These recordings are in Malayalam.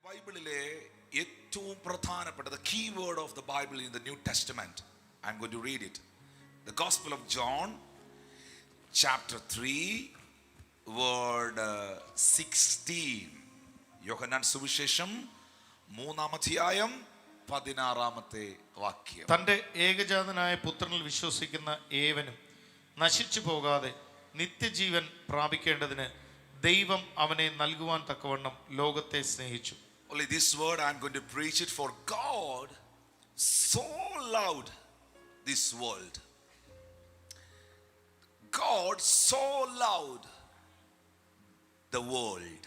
ബൈബിളിലെ ഏറ്റവും പ്രധാനപ്പെട്ട the key word of the Bible in the New Testament. I'm going to read it. The Gospel of John, chapter 3, word 16. യോഹന്നാൻ സുവിശേഷം 3-ാം അധ്യായം 16-ാമത്തെ വാക്യം. തന്റെ ഏകജാതനായ പുത്രനിൽ വിശ്വസിക്കുന്ന ഏവനും നശിച്ചു പോകാതെ നിത്യജീവൻ പ്രാപിക്കേണ്ടതിന് ദൈവം അവനെ നൽകുവാൻ തക്കവണ്ണം ലോകത്തെ സ്നേഹിച്ചു. Only this word I'm going to preach it. For God so loved this world. God so loved the world.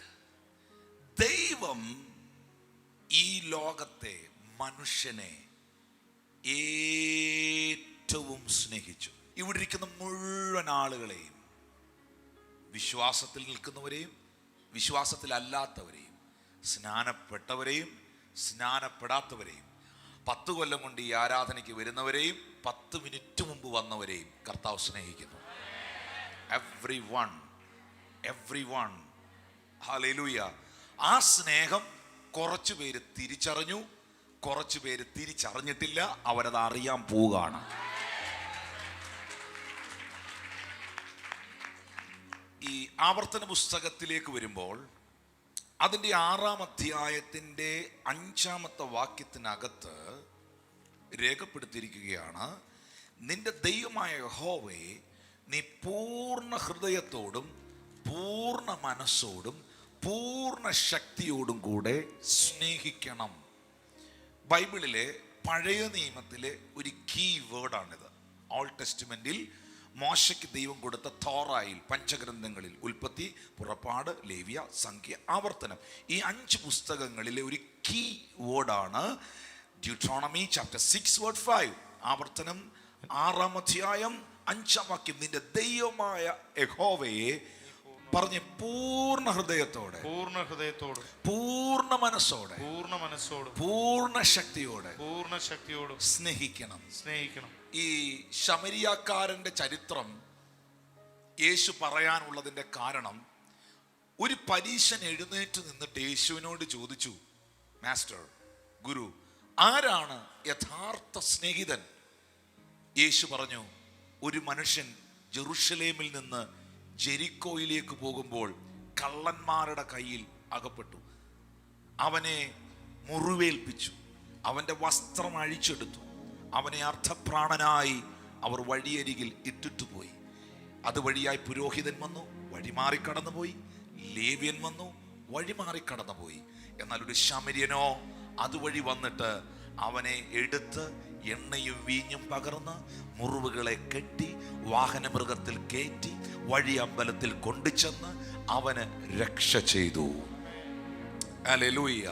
ദൈവം ഈ ലോകത്തെ, മനുഷ്യനെ ഏറ്റവും സ്നേഹിച്ചു. ഇവിടെ ഇരിക്കുന്ന മുഴുവൻ ആളുകളെയും, വിശ്വാസത്തിൽ നിൽക്കുന്നവരെയും വിശ്വാസത്തിലല്ലാത്തവരെയും, സ്നാനപ്പെട്ടവരെയും സ്നാനപ്പെടാത്തവരെയും, 10 കൊല്ലം കൊണ്ട് ഈ ആരാധനയ്ക്ക് വരുന്നവരെയും 10 മിനിറ്റ് മുമ്പ് വന്നവരെയും കർത്താവ് സ്നേഹിക്കുന്നു. Every one. ഹല്ലേലൂയ. ആ സ്നേഹം കുറച്ചു പേര് തിരിച്ചറിഞ്ഞു, കുറച്ചു പേര് തിരിച്ചറിഞ്ഞിട്ടില്ല. അവരത് അറിയാൻ പോവുകയാണ്. ഈ ആവർത്തന പുസ്തകത്തിലേക്ക് വരുമ്പോൾ അതിൻ്റെ 6-ാം അധ്യായത്തിൻ്റെ 5-ാമത്തെ വാക്യത്തിനകത്ത് രേഖപ്പെടുത്തിയിരിക്കുകയാണ്, നിന്റെ ദൈവമായ യഹോവയെ നീ പൂർണ്ണ ഹൃദയത്തോടും പൂർണ്ണ മനസ്സോടും പൂർണ്ണ ശക്തിയോടും കൂടെ സ്നേഹിക്കണം. ബൈബിളിലെ പഴയ നിയമത്തിലെ ഒരു കീ വേർഡാണിത്. ഓൾഡ് ടെസ്റ്റ്മെന്റിൽ മോശയ്ക്ക് ദൈവം കൊടുത്ത തോറായിൽ, പഞ്ചഗ്രന്ഥങ്ങളിൽ, ഉൽപ്പത്തി, പുറപ്പാട്, ലേവ്യ, സംഖ്യ, ആവർത്തനം, ഈ 5 പുസ്തകങ്ങളിലെ ഒരു കീ വേർഡാണ് ഡ്യൂട്രോണമി ചാപ്റ്റർ 6 വേർഡ് 5. ആവർത്തനം 6-ാം അധ്യായം 5-ാം വാക്യം, നിന്റെ ദൈവമായ യഹോവയെ പറഞ്ഞ് പൂർണ്ണ ഹൃദയത്തോടെ പൂർണ്ണ മനസ്സോടെ പൂർണ്ണ ശക്തിയോടെ സ്നേഹിക്കണം. ഈ ശമരിയാക്കാരന്റെ ചരിത്രം യേശു പറയാനുള്ളതിന്റെ കാരണം, ഒരു പരീശൻ എഴുന്നേറ്റ് നിന്നിട്ട് യേശുവിനോട് ചോദിച്ചു, മാസ്റ്റർ, ഗുരു, ആരാണ് യഥാർത്ഥ സ്നേഹിതൻ? യേശു പറഞ്ഞു, ഒരു മനുഷ്യൻ ജെറുസലേമിൽ നിന്ന് ജെരിക്കോയിലേക്ക് പോകുമ്പോൾ കള്ളന്മാരുടെ കയ്യിൽ അകപ്പെട്ടു. അവനെ മുറിവേൽപ്പിച്ചു, അവൻ്റെ വസ്ത്രം അഴിച്ചെടുത്തു, അവനെ അർദ്ധപ്രാണനായി അവർ വഴിയരികിൽ ഇട്ടിട്ടുപോയി. അതുവഴിയായി പുരോഹിതൻ വന്നു, വഴിമാറിക്കടന്നുപോയി. ലേവ്യൻ വന്നു, വഴിമാറിക്കടന്നുപോയി. എന്നാൽ ഒരു ശമര്യനോ അതുവഴി വന്നിട്ട് അവനെ എടുത്ത് എണ്ണയും വീഞ്ഞും പകർന്ന് മുറിവുകളെ കെട്ടി വാഹനമൃഗത്തിൽ കയറ്റി വഴി അമ്പലത്തിൽ കൊണ്ടുചെന്ന് അവന് രക്ഷ ചെയ്തു. ഹല്ലേലൂയ.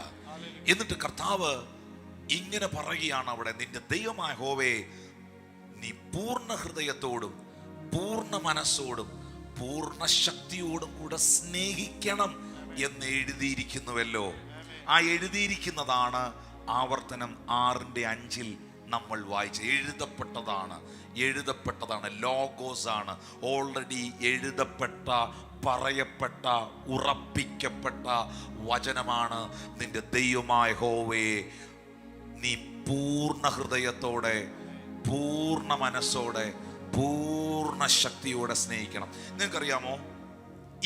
എന്നിട്ട് കർത്താവ് ഇങ്ങനെ പറയുകയാണ് അവിടെ, നിന്റെ ദൈവമായ യഹോവയെ നീ പൂർണ്ണ ഹൃദയത്തോടും പൂർണ്ണ മനസ്സോടും പൂർണ്ണ ശക്തിയോടും കൂടെ സ്നേഹിക്കണം എന്ന് എഴുതിയിരിക്കുന്നുവല്ലോ. ആ എഴുതിയിരിക്കുന്നതാണ് ആവർത്തനം 6-5 നമ്മൾ വായിച്ച എഴുതപ്പെട്ടതാണ് ലോഗോസ് ആണ്. ഓൾറെഡി എഴുതപ്പെട്ട, പറയപ്പെട്ട, ഉറപ്പിക്കപ്പെട്ട വചനമാണ്. നിന്റെ ദൈവമായ യഹോവയെ നീ പൂർണ്ണ ഹൃദയത്തോടെ പൂർണ്ണ മനസ്സോടെ പൂർണ്ണ ശക്തിയോടെ സ്നേഹിക്കണം. നിങ്ങൾക്കറിയാമോ,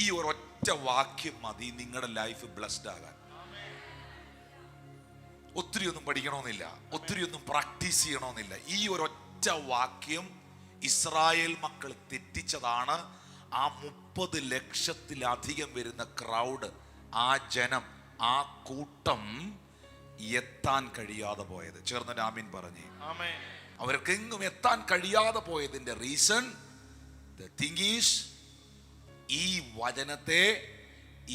ഈ ഒരൊറ്റ വാക്യം മതി നിങ്ങളുടെ ലൈഫ് ബ്ലെസ്ഡ് ആകാൻ. ഒത്തിരി ഒന്നും പഠിക്കണമെന്നില്ല, ഒത്തിരി ഒന്നും പ്രാക്ടീസ് ചെയ്യണമെന്നില്ല. ഈ ഒരൊറ്റ വാക്യം ഇസ്രായേൽ മക്കൾ തെറ്റിച്ചതാണ് ആ 30 ലക്ഷത്തിലധികം വരുന്ന ക്രൗഡ്, ആ ജനം, ആ കൂട്ടം എത്താൻ കഴിയാതെ പോയത്. ചേർന്ന് ആമീൻ പറഞ്ഞേ. അവർക്കെങ്ങും എത്താൻ കഴിയാതെ പോയതിന്റെ റീസൺ, ദ തിങ് ഈസ്, ഈ വചനത്തെ,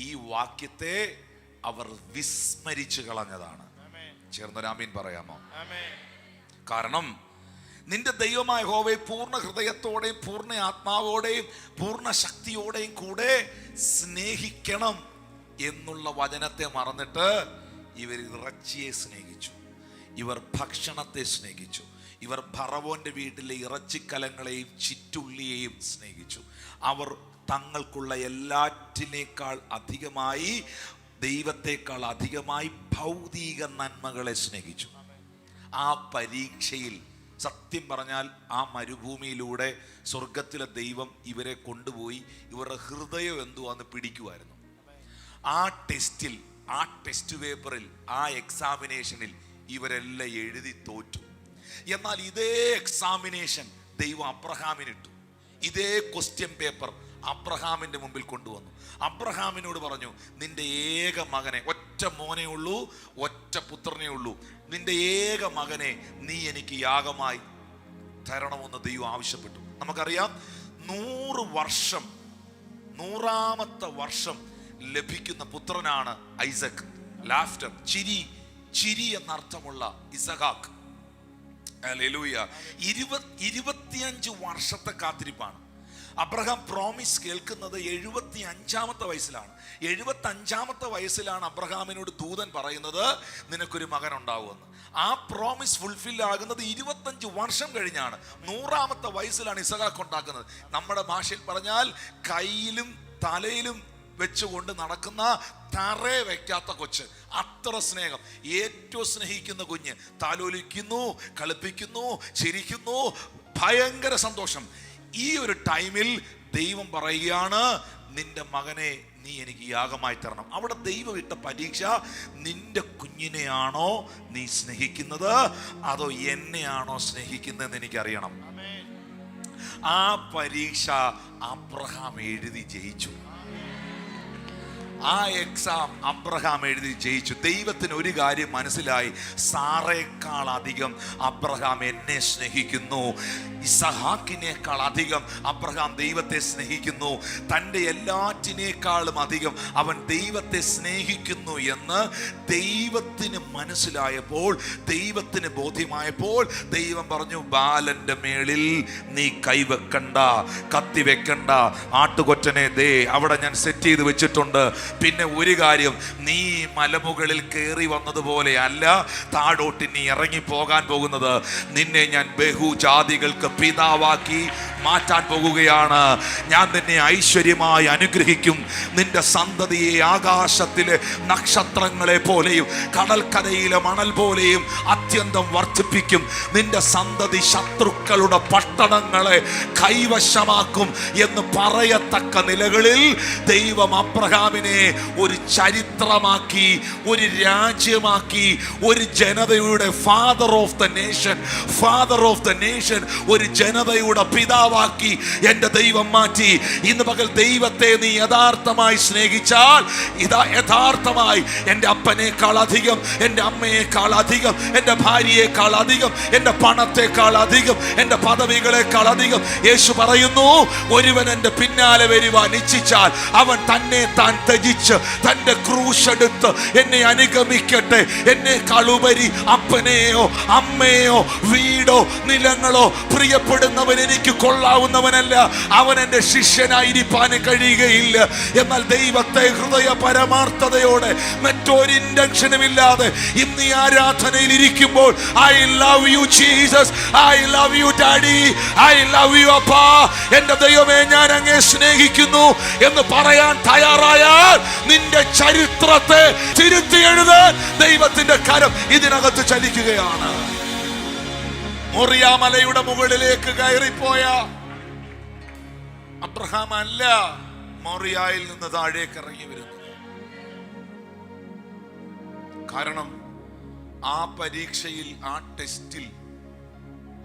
ഈ വാക്യത്തെ അവർ വിസ്മരിച്ചു കളഞ്ഞതാണ്. ചേർന്നൊരാമീൻ പറയാമോ? കാരണം നിന്റെ ദൈവമായ യഹോവയെ പൂർണ്ണ ഹൃദയത്തോടെയും പൂർണ്ണ ആത്മാവോടെയും പൂർണ്ണ ശക്തിയോടെയും കൂടെ സ്നേഹിക്കണം എന്നുള്ള വചനത്തെ മറന്നിട്ട് ഇവർ ഇറച്ചിയെ സ്നേഹിച്ചു, ഇവർ ഭക്ഷണത്തെ സ്നേഹിച്ചു, ഇവർ ഫറവോന്റെ വീട്ടിലെ ഇറച്ചിക്കലങ്ങളെയും ചിറ്റുള്ളിയെയും സ്നേഹിച്ചു. അവർ തങ്ങൾക്കുള്ള എല്ലാറ്റിനേക്കാൾ അധികമായി ദൈവത്തെക്കാൾ അധികമായി ഭൗതിക നന്മകളെ സ്നേഹിച്ചു. ആ പരീക്ഷയിൽ സത്യം പറഞ്ഞാൽ ആ മരുഭൂമിയിലൂടെ സ്വർഗത്തിലെ ദൈവം ഇവരെ കൊണ്ടുപോയി ഇവരുടെ ഹൃദയം എന്തുവാന്ന് പിടിക്കുമായിരുന്നു. ആ ടെസ്റ്റിൽ, ആ ടെസ്റ്റ് പേപ്പറിൽ, ആ എക്സാമിനേഷനിൽ ഇവരെല്ലാം എഴുതി തോറ്റു. എന്നാൽ ഇതേ എക്സാമിനേഷൻ ദൈവം അബ്രഹാമിനിട്ടു. ഇതേ ക്വസ്റ്റ്യൻ പേപ്പർ അബ്രഹാമിന്റെ മുമ്പിൽ കൊണ്ടുവന്നു. അബ്രഹാമിനോട് പറഞ്ഞു, നിന്റെ ഏക മകനെ, ഒറ്റ മോനെ ഉള്ളൂ, ഒറ്റ പുത്രനേ ഉള്ളൂ, നിന്റെ ഏക മകനെ നീ എനിക്ക് യാഗമായി തരണമെന്ന് ദൈവം ആവശ്യപ്പെട്ടു. നമുക്കറിയാം 100 വർഷം, 100ാമത്തെ വർഷം ലഭിക്കുന്ന പുത്രനാണ് ഐസക്. ലാഫ്റ്റർ, ചിരി എന്നർത്ഥമുള്ള ഇസഹാക്ക്. ഹല്ലേലൂയ. 25 വർഷത്തെ കാത്തിരിപ്പാണ്. അബ്രഹാം പ്രോമിസ് കേൾക്കുന്നത് 75ാമത്തെ വയസ്സിലാണ്. 75ാമത്തെ വയസ്സിലാണ് അബ്രഹാമിനോട് ദൂതൻ പറയുന്നത്, നിനക്കൊരു മകൻ ഉണ്ടാവുമെന്ന്. ആ പ്രോമിസ് ഫുൾഫിൽ ആകുന്നത് 25 വർഷം കഴിഞ്ഞാണ്. 100ാമത്തെ വയസ്സിലാണ് ഇസഹാക്ക് ഉണ്ടാക്കുന്നത്. നമ്മുടെ ഭാഷയിൽ പറഞ്ഞാൽ കയ്യിലും തലയിലും വെച്ചുകൊണ്ട് നടക്കുന്ന, തറയെ വെക്കാത്ത കൊച്ച്. അത്ര സ്നേഹം. ഏറ്റവും സ്നേഹിക്കുന്ന കുഞ്ഞ്. താലോലിക്കുന്നു, കളിപ്പിക്കുന്നു, ചിരിക്കുന്നു, ഭയങ്കര സന്തോഷം. ഈ ഒരു ടൈമിൽ ദൈവം പറയുകയാണ്, നിന്റെ മകനെ നീ എനിക്ക് യാഗമായി തരണം. അവിടെ ദൈവം ഇട്ട പരീക്ഷ, നിന്റെ കുഞ്ഞിനെയാണോ നീ സ്നേഹിക്കുന്നത് അതോ എന്നെയാണോ സ്നേഹിക്കുന്നതെന്ന് എനിക്കറിയണം. ആ പരീക്ഷ അബ്രഹാം എഴുതി ജയിച്ചു. ആ എക്സാം അബ്രഹാം എഴുതി ജയിച്ചു. ദൈവത്തിന് ഒരു കാര്യം മനസ്സിലായി, സാറേക്കാൾ അധികം അബ്രഹാം എന്നെ സ്നേഹിക്കുന്നു. ഇസഹാക്കിനേക്കാൾ അധികം അബ്രഹാം ദൈവത്തെ സ്നേഹിക്കുന്നു. തൻ്റെ എല്ലാറ്റിനേക്കാളും അധികം അവൻ ദൈവത്തെ സ്നേഹിക്കുന്നു എന്ന് ദൈവത്തിന് മനസ്സിലായപ്പോൾ, ദൈവത്തിന് ബോധ്യമായപ്പോൾ ദൈവം പറഞ്ഞു, ബാലന്റെ മേളിൽ നീ കൈവെക്കണ്ട, കത്തി വെക്കണ്ട, ആട്ടുകൊറ്റനെ ദേ അവിടെ ഞാൻ സെറ്റ് ചെയ്ത് വെച്ചിട്ടുണ്ട്. പിന്നെ ഒരു കാര്യം, നീ മലമുകളിൽ കയറി വന്നതുപോലെ അല്ല താഴോട്ട് നീ ഇറങ്ങി പോകാൻ പോകുന്നത്. നിന്നെ ഞാൻ ബഹുജാതികൾക്ക് പിതാവാക്കി മാറ്റാൻ പോകുകയാണ്. ഞാൻ നിന്നെ ഐശ്വര്യമായി അനുഗ്രഹിക്കും. നിന്റെ സന്തതിയെ ആകാശത്തിലെ നക്ഷത്രങ്ങളെ പോലെയും കടൽക്കരയിലെ മണൽ പോലെയും അത്യന്തം വർദ്ധിപ്പിക്കും. നിന്റെ സന്തതി ശത്രുക്കളുടെ പട്ടണങ്ങളെ കൈവശമാക്കും എന്ന് പറയത്തക്ക നിലകളിൽ ദൈവം അബ്രഹാമിനെ ഒരു ചരിത്രമാക്കി, ഒരു രാജ്യമാക്കി, ഒരു ജനതയുടെ ഫാദർ ഓഫ് ദ നേഷൻ, ഒരു ജനതയുടെ പിതാവാക്കി എൻ്റെ ദൈവം മാറ്റി. ഇന്ന് പകൽ ദൈവത്തെ നീ യഥാർത്ഥമായി സ്നേഹിച്ചാൽ, ഇതാ യഥാർത്ഥമായി എൻ്റെ അപ്പനേക്കാൾ അധികം, എൻ്റെ അമ്മയേക്കാൾ അധികം, എൻ്റെ ഭാര്യയേക്കാൾ അധികം, എൻ്റെ പണത്തെക്കാൾ അധികം, എൻ്റെ പദവികളെക്കാൾ അധികം. യേശു പറയുന്നു, ഒരുവൻ എൻ്റെ പിന്നാലെ വരുവാൻ ഇച്ഛിച്ചാൽ അവൻ തന്നെ താൻ ത്യജിച്ച് തൻ്റെ ക്രൂശ് എടുത്ത് എന്നെ അനുഗമിക്കട്ടെ. എന്നേക്കാൾ ഉപരി അപ്പനെയോ അമ്മയോ വീടോ നിലങ്ങളോ പ്രിയപ്പെടുന്നവൻ എനിക്ക് കൊള്ളാവുന്നവനല്ല. അവൻ എൻ്റെ ശിഷ്യനായിരിക്കാൻ കഴിയുകയില്ല. എന്നാൽ ദൈവത്തെ ഹൃദയ പരമാർത്ഥതയോടെ മറ്റൊരു ഇൻറ്റൻഷനുമില്ലാതെ ഇന്ന് ഈ ആരാധനയിൽ ഇരിക്കുമ്പോൾ, I love you Jesus, I love you daddy, I love U അപ്പാ, എൻ്റെ ദൈവമേ ഞാൻ അങ്ങേ സ്നേഹിക്കുന്നു എന്ന് പറയാൻ തയ്യാറായാൽ നിന്റെ ചരിത്രത്തെ തിരുത്തി എഴുതാൻ ദൈവത്തിന്റെ കരം ഇതിനകത്ത് ചലിക്കുകയാണ്. മോറിയ മലയുടെ മുകളിലേക്ക് കയറിപ്പോയ അബ്രഹാം അല്ല മോറിയയിൽ നിന്ന് താഴേക്ക് ഇറങ്ങി വരുന്നത്. കാരണം ആ പരീക്ഷയിൽ, ആ ടെസ്റ്റിൽ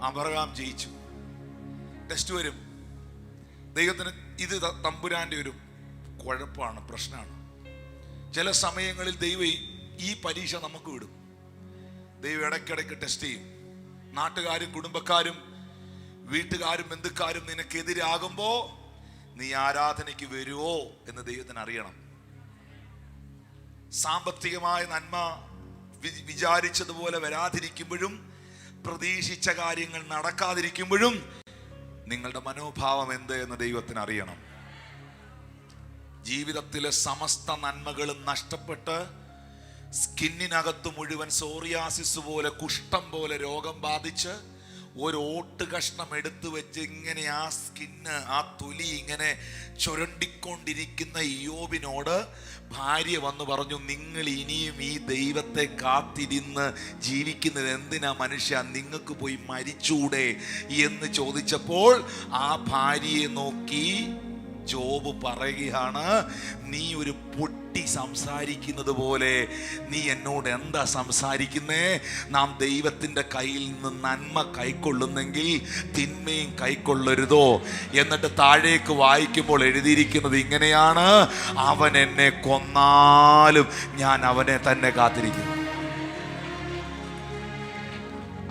അബ്രഹാം ജയിച്ചു. ടെസ്റ്റ് വരും. ദൈവത്തിന് ഇത് തമ്പുരാന്റെ ഒരു കുഴപ്പമാണ്, പ്രശ്നമാണ്. ചില സമയങ്ങളിൽ ദൈവം ഈ പരീക്ഷ നമുക്ക് വിടും. ദൈവം ഇടയ്ക്കിടയ്ക്ക് ടെസ്റ്റ് ചെയ്യും. നാട്ടുകാരും കുടുംബക്കാരും വീട്ടുകാരും ബന്ധുക്കാരും നിനക്കെതിരാകുമ്പോ നീ ആരാധനയ്ക്ക് വരുവോ എന്ന് ദൈവത്തിന് അറിയണം. സാമ്പത്തികമായ നന്മ വിചാരിച്ചതുപോലെ വരാതിരിക്കുമ്പോഴും പ്രതീക്ഷിച്ച കാര്യങ്ങൾ നടക്കാതിരിക്കുമ്പോഴും നിങ്ങളുടെ മനോഭാവം എന്ത് എന്ന് ദൈവത്തിന് അറിയണം. ജീവിതത്തിലെ സമസ്ത നന്മകളും നഷ്ടപ്പെട്ട് സ്കിന്നിനകത്ത് മുഴുവൻ സോറിയാസിസ് പോലെ, കുഷ്ഠം പോലെ രോഗം ബാധിച്ച് ഒരു ഓട്ട് കഷ്ണം എടുത്തു വെച്ച് ഇങ്ങനെ ആ സ്കിന്ന്, ആ തൊലി ഇങ്ങനെ ചുരണ്ടിക്കൊണ്ടിരിക്കുന്ന ഇയ്യോബിനോട് ഭാര്യ വന്ന് പറഞ്ഞു, നിങ്ങൾ ഇനിയും ഈ ദൈവത്തെ കാത്തിരുന്ന് ജീവിക്കുന്നത് എന്തിനാ മനുഷ്യ, നിങ്ങൾക്ക് പോയി മരിച്ചൂടെ എന്ന് ചോദിച്ചപ്പോൾ ആ ഭാര്യയെ നോക്കി ജോബ് പറയുകയാണ്, നീ ഒരു പൊട്ടി സംസാരിക്കുന്നത് പോലെ നീ എന്നോട് എന്താ സംസാരിക്കുന്നേ? നാം ദൈവത്തിൻ്റെ കയ്യിൽ നിന്ന് നന്മ കൈക്കൊള്ളുന്നെങ്കിൽ തിന്മയും കൈക്കൊള്ളരുതോ? എന്നിട്ട് താഴേക്ക് വായിക്കുമ്പോൾ എഴുതിയിരിക്കുന്നത് ഇങ്ങനെയാണ്, അവൻ എന്നെ കൊന്നാലും ഞാൻ അവനെ തന്നെ കാത്തിരിക്കും.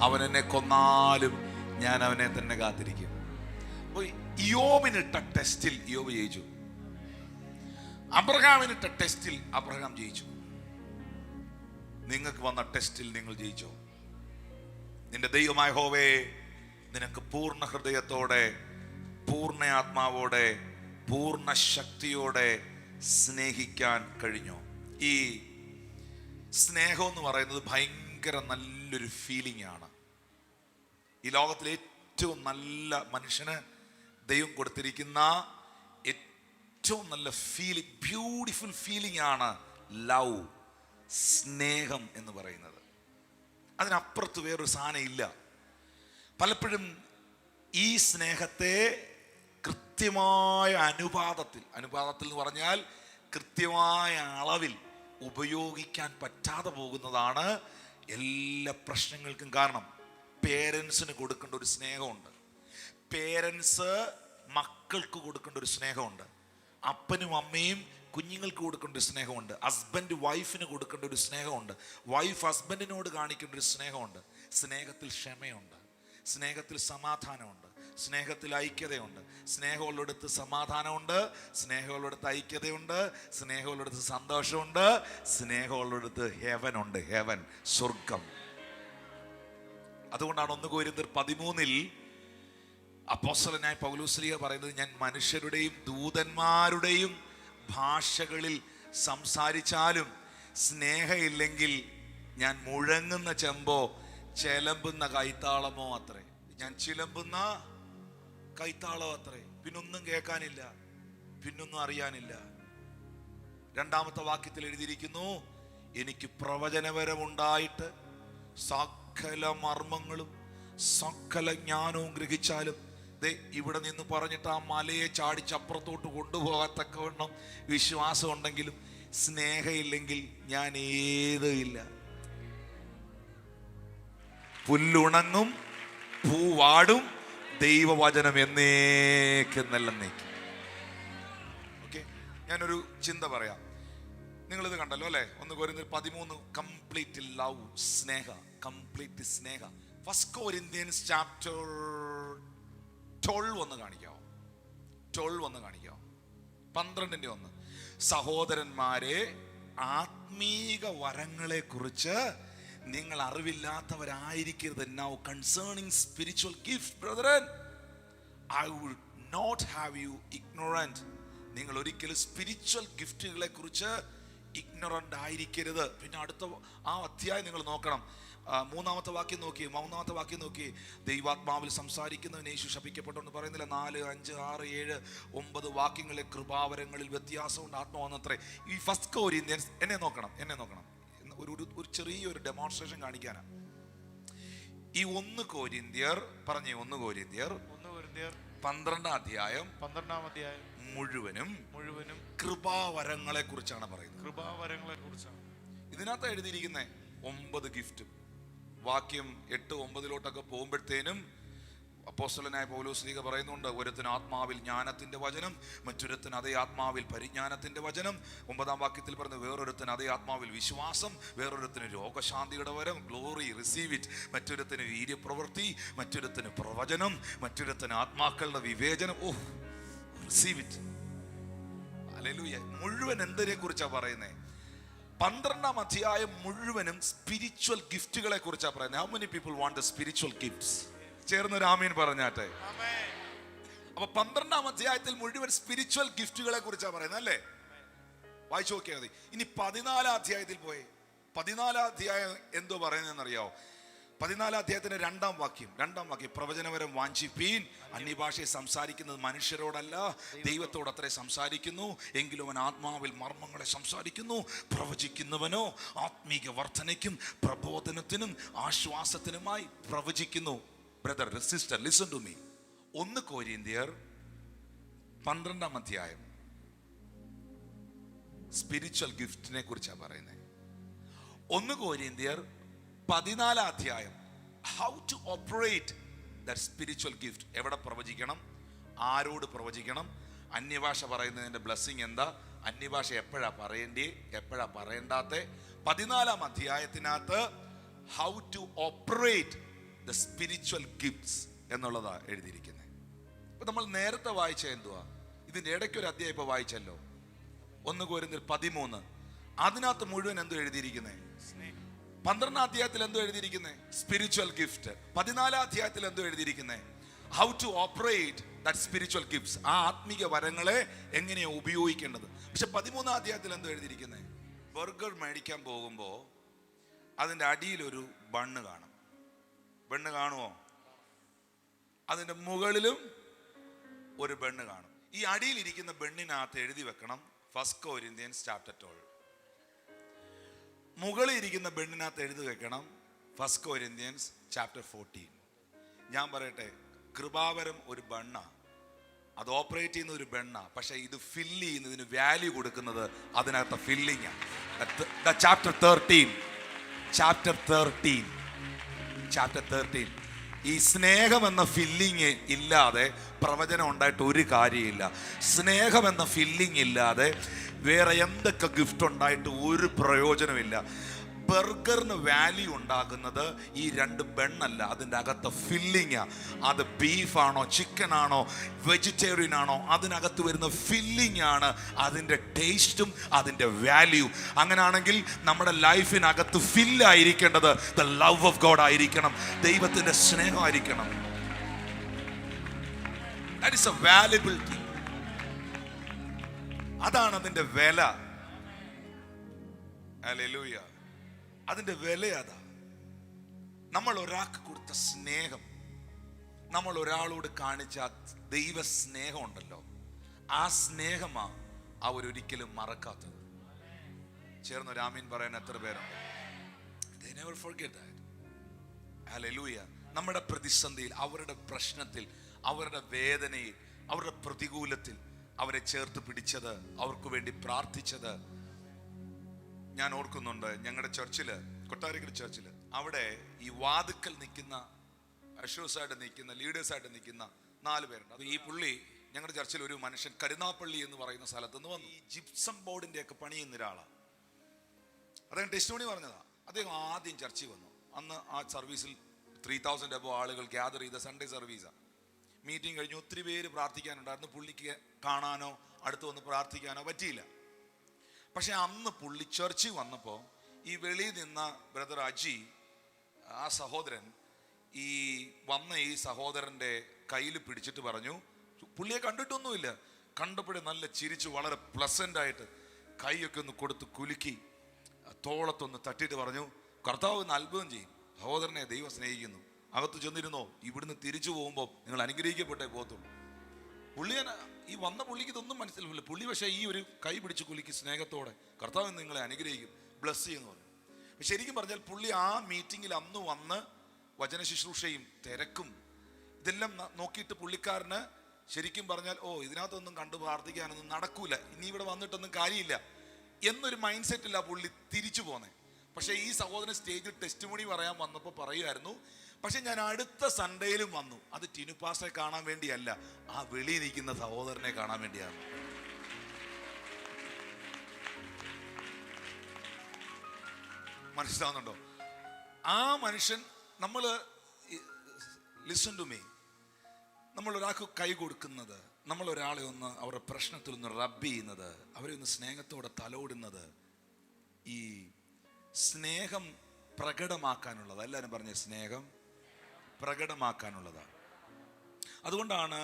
അവൻ എന്നെ കൊന്നാലും ഞാൻ അവനെ തന്നെ കാത്തിരിക്കും. ഇയ്യോബിനിട്ട ടെസ്റ്റിൽ ഇയ്യോബ് ജയിച്ചു. അബ്രഹാമിനിട്ട ടെസ്റ്റിൽ അബ്രഹാം ജയിച്ചു. നിങ്ങൾക്ക് വന്ന ടെസ്റ്റിൽ നിങ്ങൾ ജയിച്ചോ? നിന്റെ ദൈവമായ യഹോവേ നിനക്ക് പൂർണ്ണ ഹൃദയത്തോടെ, പൂർണ്ണ ആത്മാവോടെ, പൂർണ്ണ ശക്തിയോടെ സ്നേഹിക്കാൻ കഴിഞ്ഞോ? ഈ സ്നേഹം എന്ന് പറയുന്നത് ഭയങ്കര നല്ലൊരു ഫീലിംഗ് ആണ്. ഈ ലോകത്തിലെ ഏറ്റവും നല്ല മനുഷ്യന് ദൈവം കൊടുത്തിരിക്കുന്ന ഏറ്റവും നല്ല ഫീലിംഗ്, ബ്യൂട്ടിഫുൾ ഫീലിംഗ് ആണ് ലവ്, സ്നേഹം എന്ന് പറയുന്നത്. അതിനപ്പുറത്ത് വേറൊരു സാധനം ഇല്ല. പലപ്പോഴും ഈ സ്നേഹത്തെ കൃത്യമായ അനുപാതത്തിൽ എന്ന് പറഞ്ഞാൽ കൃത്യമായ അളവിൽ ഉപയോഗിക്കാൻ പറ്റാതെ പോകുന്നതാണ് എല്ലാ പ്രശ്നങ്ങൾക്കും കാരണം. പേരൻസിന് കൊടുക്കേണ്ട ഒരു സ്നേഹമുണ്ട്, പേരൻസ് മക്കൾക്ക് കൊടുക്കേണ്ട ഒരു സ്നേഹമുണ്ട്, അപ്പനും അമ്മയും കുഞ്ഞുങ്ങൾക്ക് കൊടുക്കേണ്ട ഒരു സ്നേഹമുണ്ട്, ഹസ്ബൻഡ് വൈഫിന് കൊടുക്കേണ്ട ഒരു സ്നേഹമുണ്ട്, വൈഫ് ഹസ്ബൻഡിനോട് കാണിക്കേണ്ട ഒരു സ്നേഹമുണ്ട്. സ്നേഹത്തിൽ ക്ഷമയുണ്ട്, സ്നേഹത്തിൽ സമാധാനമുണ്ട്, സ്നേഹത്തിൽ ഐക്യതയുണ്ട്. സ്നേഹമുള്ളിടത്ത് സമാധാനമുണ്ട്, സ്നേഹമുള്ളിടത്ത് ഐക്യതയുണ്ട്, സ്നേഹമുള്ളിടത്ത് സന്തോഷമുണ്ട്, സ്നേഹമുള്ളിടത്ത് ഹെവനുണ്ട്, ഹെവൻ, സ്വർഗം. അതുകൊണ്ടാണ് 1 കൊരിന്ത്യർ 13 അപ്പോസ്തലനായ പൗലോസ്ലീഹ പറയുന്നത്, ഞാൻ മനുഷ്യരുടെയും ദൂതന്മാരുടെയും ഭാഷകളിൽ സംസാരിച്ചാലും സ്നേഹമില്ലെങ്കിൽ ഞാൻ മുഴങ്ങുന്ന ചെമ്പോ ചിലമ്പുന്ന കൈത്താളമോ അത്രേ. ഞാൻ ചിലമ്പുന്ന കൈത്താളം അത്രേ. പിന്നൊന്നും കേൾക്കാനില്ല, പിന്നൊന്നും അറിയാനില്ല. 2-ാമത്തെ വാക്യത്തിൽ എഴുതിയിരിക്കുന്നു, എനിക്ക് പ്രവചനപരമുണ്ടായിട്ട് സകല മർമ്മങ്ങളും സകല ജ്ഞാനവും ഗ്രഹിച്ചാലും ഇവിടെ നിന്ന് പറഞ്ഞിട്ട് ആ മലയെ ചാടിച്ചപ്പുറത്തോട്ട് കൊണ്ടുപോകത്തക്കവണ്ണം വിശ്വാസം ഉണ്ടെങ്കിലും സ്നേഹമില്ലെങ്കിൽ ഞാൻ ഏതുമില്ല. പുല്ലുണങ്ങും, പൂവാടും, ദൈവവചനം എന്നേക്കും നല്ലെന്നേക്കും. ഓക്കെ, ഞാനൊരു ചിന്ത പറയാം. നിങ്ങളിത് കണ്ടല്ലോ അല്ലെ? 1 കൊരിന്ത്യർ 13 കംപ്ലീറ്റ് ലവ്, സ്നേഹ, കംപ്ലീറ്റ് സ്നേഹ. 1 കൊരിന്ത്യൻസ് ചാപ്റ്റർ 12 ഒന്ന് കാണിക്കാവോ? 12 ഒന്ന് കാണിക്കാവോ? 12:1. സഹോദരന്മാരെ, ആത്മീക വരങ്ങളെ കുറിച്ച് നിങ്ങൾ അറിവില്ലാത്തവരായിരിക്കരുത്. Now concerning spiritual gifts, brethren, I would not have you ignorant. നിങ്ങൾ ഒരിക്കലും സ്പിരിച്വൽ ഗിഫ്റ്റുകളെ കുറിച്ച് ഇഗ്നോറന്റ് ആയിരിക്കരുത്. പിന്നെ അടുത്ത ആ അധ്യായം നിങ്ങൾ നോക്കണം. 3-ാമത്തെ വാക്യം നോക്കി, 3-ാമത്തെ വാക്യം നോക്കി. ദൈവാത്മാവിൽ സംസാരിക്കുന്നവൻ യേശു ശപിക്കപ്പെട്ടെന്ന് പറയുന്നില്ല. 4, 5, 6, 7, 9 വാക്യങ്ങളിലെ കൃപാവരങ്ങളിൽ വ്യത്യാസമുണ്ട്. ആത്മാവെന്നത്രേ. ഈ 1 കൊരിന്ത്യൻസ് എന്നെ നോക്കണം. ഒരു ചെറിയൊരു ഡെമോൺസ്ട്രേഷൻ കാണിക്കാനാ. ഈ 1 കൊരിന്ത്യർ പറഞ്ഞേ, 1 കൊരിന്ത്യർ 12-ാം അധ്യായം മുഴുവനും കൃപാവരങ്ങളെ കുറിച്ചാണ് പറയുന്നത്. ഇതിനകത്ത് എഴുതിയിരിക്കുന്നത് 9 ഗിഫ്റ്റും. വാക്യം 8-9 പോകുമ്പോഴത്തേനും അപ്പോസ്തലനായ പൗലോസ്ലീഹ പറയുന്നുണ്ട്, ഒരുത്തിന് ആത്മാവിൽ ജ്ഞാനത്തിന്റെ വചനം, മറ്റൊരുത്തിന് അതേ ആത്മാവിൽ പരിജ്ഞാനത്തിന്റെ വചനം. 9-ാം വാക്യത്തിൽ പറഞ്ഞു, വേറൊരുത്തിന് അതേ ആത്മാവിൽ വിശ്വാസം, വേറൊരുത്തിന് രോഗശാന്തിയുടെ വരം, ഗ്ലോറി, റിസീവ് ഇറ്റ്. മറ്റൊരുത്തിന് വീര്യപ്രവൃത്തി, മറ്റൊരുത്തിന് പ്രവചനം, മറ്റൊരുത്തിന് ആത്മാക്കളുടെ വിവേചനം. Receive it. ഹല്ലേലൂയ. മുഴുവൻ എന്തിനെ കുറിച്ചാ പറയുന്നത്? 12-ാം അധ്യായം മുഴുവനും സ്പിരിച്വൽ ഗിഫ്റ്റുകളെ കുറിച്ചാണ് പറയുന്നത്. How many people want the spiritual gifts? ചേർന്നൊരു ആമീൻ പറഞ്ഞാട്ടെ. അപ്പൊ 12-ാം അധ്യായത്തിൽ മുഴുവൻ സ്പിരിച്വൽ ഗിഫ്റ്റുകളെ കുറിച്ചാണ് പറയുന്നത് അല്ലേ? വായിച്ചു നോക്കിയാൽ മതി. ഇനി 14-ാം അധ്യായത്തിൽ പോയി. 14-ാം അധ്യായം എന്തോ പറയുന്നതെന്നറിയാവോ? 14 അധ്യായത്തിന്റെ 2-ാം വാക്യം പ്രവചനവരം വാഞ്ചിപ്പീൻ. അന്യഭാഷയെ സംസാരിക്കുന്നത് മനുഷ്യരോടല്ല, ദൈവത്തോട് അത്രേ സംസാരിക്കുന്നു. എങ്കിലും അവൻ ആത്മാവിൽ മർമ്മങ്ങളെ സംസാരിക്കുന്നു. പ്രവചിക്കുന്നവനോ ആത്മീക വർധനയ്ക്കും പ്രബോധനത്തിനും ആശ്വാസത്തിനുമായി പ്രവചിക്കുന്നു. Brother, sister, listen to me. 1 കൊരിന്ത്യർ 12-ാം അധ്യായം സ്പിരിച്വൽ ഗിഫ്റ്റിനെ കുറിച്ചാണ് പറയുന്നത്. 1 കൊരിന്ത്യർ 14-ാം അധ്യായം how to operate that spiritual gift. എവിടെ പ്രവചിക്കണം, ആരോട് പ്രവചിക്കണം, അന്യഭാഷ പറയുന്നതിന്റെ ബ്ലെസ്സിങ് എന്താ, അന്യഭാഷ എപ്പോഴാ പറയേണ്ടി, എപ്പോഴാ പറയേണ്ടാത്ത. 14-ാം അധ്യായത്തിനകത്ത് how to operate the spiritual gifts എന്നുള്ളതാ എഴുതിയിരിക്കുന്നത്. ഇപ്പൊ നമ്മൾ നേരത്തെ വായിച്ച എന്തുവാ, ഇതിന്റെ ഇടയ്ക്കൊരു അധ്യായം ഇപ്പൊ വായിച്ചല്ലോ, 1 കൊരിന്ത്യർ 13. അതിനകത്ത് മുഴുവൻ എന്തോ എഴുതിയിരിക്കുന്നത്, 12-ാം അധ്യായത്തിൽ എന്തോ എഴുതിയിരിക്കുന്നത്, സ്പിരിച്വൽ ഗിഫ്റ്റ്. 14-ാം അധ്യായത്തിൽ എന്തോ എഴുതിയിരിക്കുന്നത്, how to operate that spiritual gifts, ആ ആത്മീക വരങ്ങളെ എങ്ങനെയാണ് ഉപയോഗിക്കേണ്ടത്. പക്ഷെ 13-ാം അധ്യായത്തിൽ എന്തോ എഴുതിയിരിക്കുന്നത്, ബർഗർ മേടിക്കാൻ പോകുമ്പോൾ അതിൻ്റെ അടിയിലൊരു ബണ്ണ് കാണും. ബണ്ണ് കാണുമോ? അതിൻ്റെ മുകളിലും ഒരു ബണ്ണ് കാണും. ഈ അടിയിലിരിക്കുന്ന ബണ്ണിനകത്ത് എഴുതി വെക്കണം 1 കൊരിന്ത്യൻസ് ചാപ്റ്റർ 12. മുകളിൽ ഇരിക്കുന്ന ബണ്ണിനകത്ത് എഴുതി വെക്കണം 1 കൊരിന്ത്യൻസ് ചാപ്റ്റർ 14. ഞാൻ പറയട്ടെ, കൃപാവരം ഒരു ബണ്ണ, അത് ഓപ്പറേറ്റ് ചെയ്യുന്ന ഒരു ബണ്ണ. പക്ഷെ ഇത് ഫില്ല് ചെയ്യുന്നതിന് വാല്യൂ കൊടുക്കുന്നത് അതിനകത്ത് ഫില്ലിങ്. ചാപ്റ്റർ 13 ഈ സ്നേഹം എന്ന ഫില്ലിങ് ഇല്ലാതെ പ്രവചനം ഉണ്ടായിട്ട് ഒരു കാര്യമില്ല. സ്നേഹം എന്ന ഫില്ലിങ് ഇല്ലാതെ വേറെ എന്തൊക്കെ ഗിഫ്റ്റ് ഉണ്ടായിട്ട് ഒരു പ്രയോജനമില്ല. ബർഗറിന് വാല്യൂ ഉണ്ടാകുന്നത് ഈ 2 ബണ്ണല്ല, അതിൻ്റെ അകത്ത് ഫില്ലിങ്ങാ. അത് ബീഫാണോ ചിക്കൻ ആണോ വെജിറ്റേറിയൻ ആണോ, അതിനകത്ത് വരുന്ന ഫില്ലിംഗ് ആണ് അതിൻ്റെ ടേസ്റ്റും അതിൻ്റെ വാല്യൂ. അങ്ങനെയാണെങ്കിൽ നമ്മുടെ ലൈഫിനകത്ത് ഫില്ലായിരിക്കേണ്ടത് ദ ലവ് ഓഫ് ഗോഡ് ആയിരിക്കണം, ദൈവത്തിൻ്റെ സ്നേഹമായിരിക്കണം. That is a valuable thing. അതാണ് അതിൻ്റെ വില. ഹല്ലേലൂയ. അതിൻ്റെ വില അതാ. നമ്മൾ ഒരാൾക്ക് കൊടുത്ത സ്നേഹം, നമ്മൾ ഒരാളോട് കാണിച്ച ദൈവ സ്നേഹം ഉണ്ടല്ലോ, ആ സ്നേഹമാ അവരൊരിക്കലും മറക്കാത്തത്. ചേർന്നൊരു ആമീൻ പറയാൻ എത്ര പേരുണ്ട്? They never forget that. Hallelujah. നമ്മുടെ പ്രതിസന്ധിയിൽ, അവരുടെ പ്രശ്നത്തിൽ, അവരുടെ വേദനയിൽ, അവരുടെ പ്രതികൂലത്തിൽ അവരെ ചേർത്ത് പിടിച്ചത്, അവർക്ക് വേണ്ടി പ്രാർത്ഥിച്ചത് ഞാൻ ഓർക്കുന്നുണ്ട്. ഞങ്ങളുടെ ചർച്ചില്, കൊട്ടാരക്കര ചർച്ചില്, അവിടെ ഈ വാതുക്കൽ നിൽക്കുന്ന അഷൂസായിട്ട് നിൽക്കുന്ന ലീഡേഴ്സായിട്ട് നിൽക്കുന്ന 4 പേരുണ്ട്. അത് ഈ പുള്ളി ഞങ്ങളുടെ ചർച്ചിൽ ഒരു മനുഷ്യൻ കരുനാപ്പള്ളി എന്ന് പറയുന്ന സ്ഥലത്ത് നിന്ന് വന്നു. ഈ ജിപ്സം ബോർഡിന്റെ ഒക്കെ പണി ചെയ്യുന്ന ഒരാളാണ്. അദ്ദേഹം ടെസ്റ്റിമോണി പറഞ്ഞതാ. അദ്ദേഹം ആദ്യം ചർച്ചിൽ വന്നു. അന്ന് ആ സർവീസിൽ 3000 അബോ ആളുകൾ ഗ്യാദർ ചെയ്ത സൺഡേ സർവീസാണ്. മീറ്റിംഗ് കഴിഞ്ഞു, ഒത്തിരി പേര് പ്രാർത്ഥിക്കാനുണ്ടായിരുന്നു. പുള്ളിക്ക് കാണാനോ അടുത്ത് വന്ന് പ്രാർത്ഥിക്കാനോ പറ്റിയില്ല. പക്ഷെ അന്ന് പുള്ളി ചർച്ചിൽ വന്നപ്പോൾ ഈ വെളിയിൽ നിന്ന ബ്രദർ അജി, ആ സഹോദരൻ, ഈ വന്ന ഈ സഹോദരൻ്റെ കയ്യിൽ പിടിച്ചിട്ട് പറഞ്ഞു, പുള്ളിയെ കണ്ടിട്ടൊന്നുമില്ല, കണ്ടപ്പോഴേ നല്ല ചിരിച്ചു വളരെ പ്ലസൻ്റ് ആയിട്ട് കൈയൊക്കെ ഒന്ന് കൊടുത്ത് കുലുക്കി തോളത്തൊന്ന് തട്ടിയിട്ട് പറഞ്ഞു, കർത്താവ് ഒന്ന് അത്ഭുതം ചെയ്യും, സഹോദരനെ ദൈവം സ്നേഹിക്കുന്നു, അകത്ത് ചെന്നിരുന്നോ, ഇവിടുന്ന് തിരിച്ചു പോകുമ്പോൾ നിങ്ങൾ അനുഗ്രഹിക്കപ്പെട്ടേ പോകത്തുള്ളൂ. ഈ വന്ന പുള്ളിക്ക് ഇതൊന്നും മനസ്സിലാവില്ല. പുള്ളി പക്ഷേ ഈ ഒരു കൈ പിടിച്ച് കുലുക്കി സ്നേഹത്തോടെ കർത്താവ് നിങ്ങളെ അനുഗ്രഹിക്കും, ബ്ലസ് ചെയ്യുമെന്ന് പറഞ്ഞു. ശരിക്കും പറഞ്ഞാൽ പുള്ളി ആ മീറ്റിങ്ങിൽ അന്ന് വന്ന് വചന ശുശ്രൂഷയും തിരക്കും ഇതെല്ലാം നോക്കിയിട്ട് പുള്ളിക്കാരന് ശരിക്കും പറഞ്ഞാൽ ഇതിനകത്തൊന്നും കണ്ടു പ്രാർത്ഥിക്കാനൊന്നും നടക്കൂല, ഇനി ഇവിടെ വന്നിട്ടൊന്നും കാര്യമില്ല എന്നൊരു മൈൻഡ് സെറ്റില്ല പുള്ളി തിരിച്ചു പോന്നെ. പക്ഷേ ഈ സഹോദരൻ സ്റ്റേജിൽ ടെസ്റ്റിമോണി പറയാൻ വന്നപ്പോൾ പറയുമായിരുന്നു, പക്ഷെ ഞാൻ അടുത്ത സൺഡേയിലും വന്നു, അത് ടിനു പാസ്റ്ററെ കാണാൻ വേണ്ടിയല്ല, ആ വെളിയിൽ നിൽക്കുന്ന സഹോദരനെ കാണാൻ വേണ്ടിയാണ്. മനസ്സിലാവുന്നുണ്ടോ? ആ മനുഷ്യൻ, നമ്മൾ ലിസൺ ടു മീ, നമ്മൾ ഒരാൾക്ക് കൈ കൊടുക്കുന്നത്, നമ്മൾ ഒരാളെ ഒന്ന് അവരുടെ പ്രശ്നത്തിൽ ഒന്ന് റബ്ബ് ചെയ്യുന്നത്, അവരെ ഒന്ന് സ്നേഹത്തോടെ തലോടുന്നത്, ഈ സ്നേഹം പ്രകടമാക്കാനുള്ളത്. എല്ലാവരും പറഞ്ഞ സ്നേഹം പ്രകടമാക്കാനുള്ളതാണ്. അതുകൊണ്ടാണ്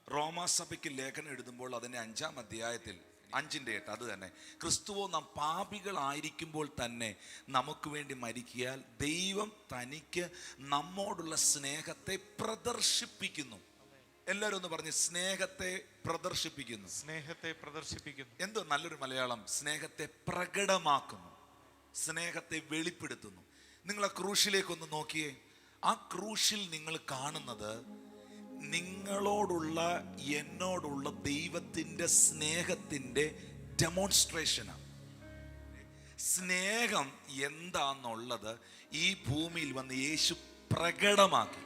റോമാസഭയ്ക്ക് ലേഖനം എഴുതുമ്പോൾ അതിൻ്റെ 5-ാം അധ്യായത്തിൽ 5:8 അത് തന്നെ. ക്രിസ്തുവോ നാം പാപികളായിരിക്കുമ്പോൾ തന്നെ നമുക്ക് വേണ്ടി മരിക്കിയാൽ ദൈവം തനിക്ക് നമ്മോടുള്ള സ്നേഹത്തെ പ്രദർശിപ്പിക്കുന്നു. എല്ലാവരും ഒന്ന് പറഞ്ഞ്, സ്നേഹത്തെ പ്രദർശിപ്പിക്കുന്നു. സ്നേഹത്തെ പ്രദർശിപ്പിക്കുന്നു. എന്തോ നല്ലൊരു മലയാളം. സ്നേഹത്തെ പ്രകടമാക്കുന്നു, സ്നേഹത്തെ വെളിപ്പെടുത്തുന്നു. നിങ്ങൾ ആ ക്രൂശിലേക്കൊന്ന് നോക്കിയേ. ആ ക്രൂശിൽ നിങ്ങൾ കാണുന്നത് നിങ്ങളോടുള്ള എന്നോടുള്ള ദൈവത്തിൻ്റെ സ്നേഹത്തിൻ്റെ ഡെമോൺസ്ട്രേഷനാണ്. സ്നേഹം എന്താന്നുള്ളത് ഈ ഭൂമിയിൽ വന്ന് യേശു പ്രകടമാക്കി.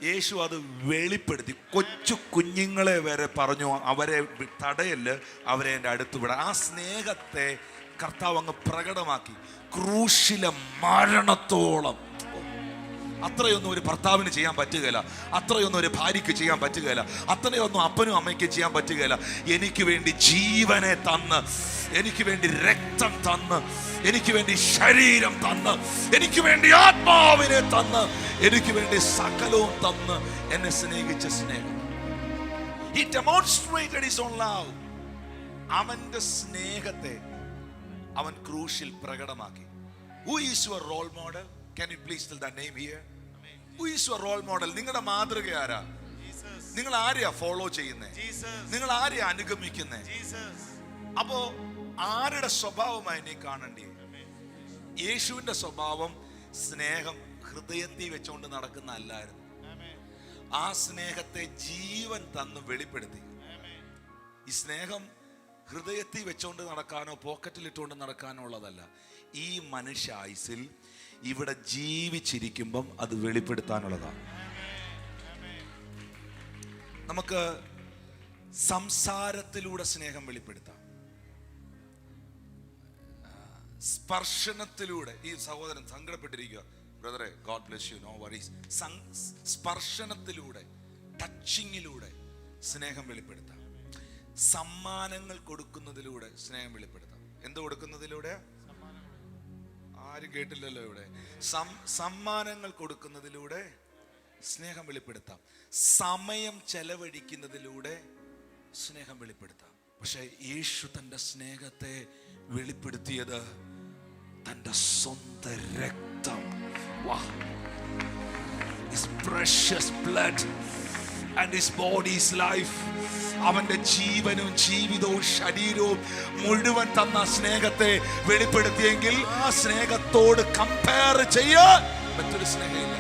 യേശു അത് വെളിപ്പെടുത്തി. കൊച്ചു കുഞ്ഞുങ്ങളെ വരെ പറഞ്ഞു, അവരെ തടയല്, അവരെ എൻ്റെ അടുത്ത് വിടാം. ആ സ്നേഹത്തെ കർത്താവ് അങ്ങ് പ്രകടമാക്കി ക്രൂശിലെ മരണത്തോളം. അത്രയൊന്നും ഒരു ഭർത്താവിന് ചെയ്യാൻ പറ്റുകയില്ല, അത്രയൊന്നും ഒരു ഭാര്യയ്ക്ക് ചെയ്യാൻ പറ്റുകയില്ല, അത്രയൊന്നും അപ്പനും അമ്മയ്ക്കും ചെയ്യാൻ പറ്റുകയില്ല. എനിക്ക് വേണ്ടി ജീവനെ തന്ന്, എനിക്ക് വേണ്ടി രക്തം തന്ന്, എനിക്ക് വേണ്ടി ശരീരം തന്ന്, എനിക്ക് വേണ്ടി ആത്മാവിനെ തന്ന്, എനിക്ക് വേണ്ടി സകലവും തന്ന് എന്നെ സ്നേഹിച്ച സ്നേഹം. He demonstrated his own love. അവന്റെ സ്നേഹത്തെ അവൻ ക്രൂശിൽ പ്രകടമാക്കി. Who is your role model? Can you please tell that name here? Who is your role model? നിങ്ങളുടെ മാതൃക ആരാ? നിങ്ങൾ ആരെയാ ഫോളോ ചെയ്യുന്നേ? നിങ്ങൾ ആരെയാ അനുഗമിക്കുന്നേ? അപ്പോ ആരുടെ സ്വഭാവമായി നീ കാണണ്ടേ? യേശുവിന്റെ സ്വഭാവം സ്നേഹം ഹൃദയത്തിൽ വെച്ചുകൊണ്ട് നടക്കുന്ന അല്ലായിരുന്നു. ആ സ്നേഹത്തെ ജീവൻ തന്ന് വെളിപ്പെടുത്തി. ഈ സ്നേഹം ഹൃദയത്തിൽ വെച്ചുകൊണ്ട് നടക്കാനോ പോക്കറ്റിൽ ഇട്ടുകൊണ്ട് നടക്കാനോ ഉള്ളതല്ല. ഈ മനുഷ്യ ആയുസിൽ ഇവിടെ ജീവിച്ചിരിക്കുമ്പം അത് വെളിപ്പെടുത്താനുള്ളതാണ്. നമുക്ക് സംസാരത്തിലൂടെ സ്നേഹം വെളിപ്പെടുത്താം, സ്പർശനത്തിലൂടെ. ഈ സഹോദരൻ സങ്കടപ്പെട്ടിരിക്കുക, ബ്രദറെ, God bless you, no worries. സ്പർശനത്തിലൂടെ, ടച്ചിങ്ങിലൂടെ സ്നേഹം വെളിപ്പെടുത്താം. സമ്മാനങ്ങൾ കൊടുക്കുന്നതിലൂടെ സ്നേഹം വെളിപ്പെടുത്താം. എന്ത് കൊടുക്കുന്നതിലൂടെ? ആരും കേട്ടില്ലല്ലോ ഇവിടെ. സമ്മാനങ്ങൾ കൊടുക്കുന്നതിലൂടെ സ്നേഹം വെളിപ്പെടുത്താം. സമയം ചെലവഴിക്കുന്നതിലൂടെ സ്നേഹം വെളിപ്പെടുത്താം. പക്ഷെ യേശു തന്റെ സ്നേഹത്തെ വെളിപ്പെടുത്തിയത് തന്റെ സ്വന്തം രക്തം, His precious blood and his body's life. അവന്റെ ജീവനും ജീവിതവും ശരീരവും മുഴുവൻ തന്ന സ്നേഹത്തെ വെളിപ്പെടുത്തിയെങ്കിൽ ആ സ്നേഹത്തോട് കമ്പയർ ചെയ്യാൻ മറ്റൊരു സ്നേഹമില്ല.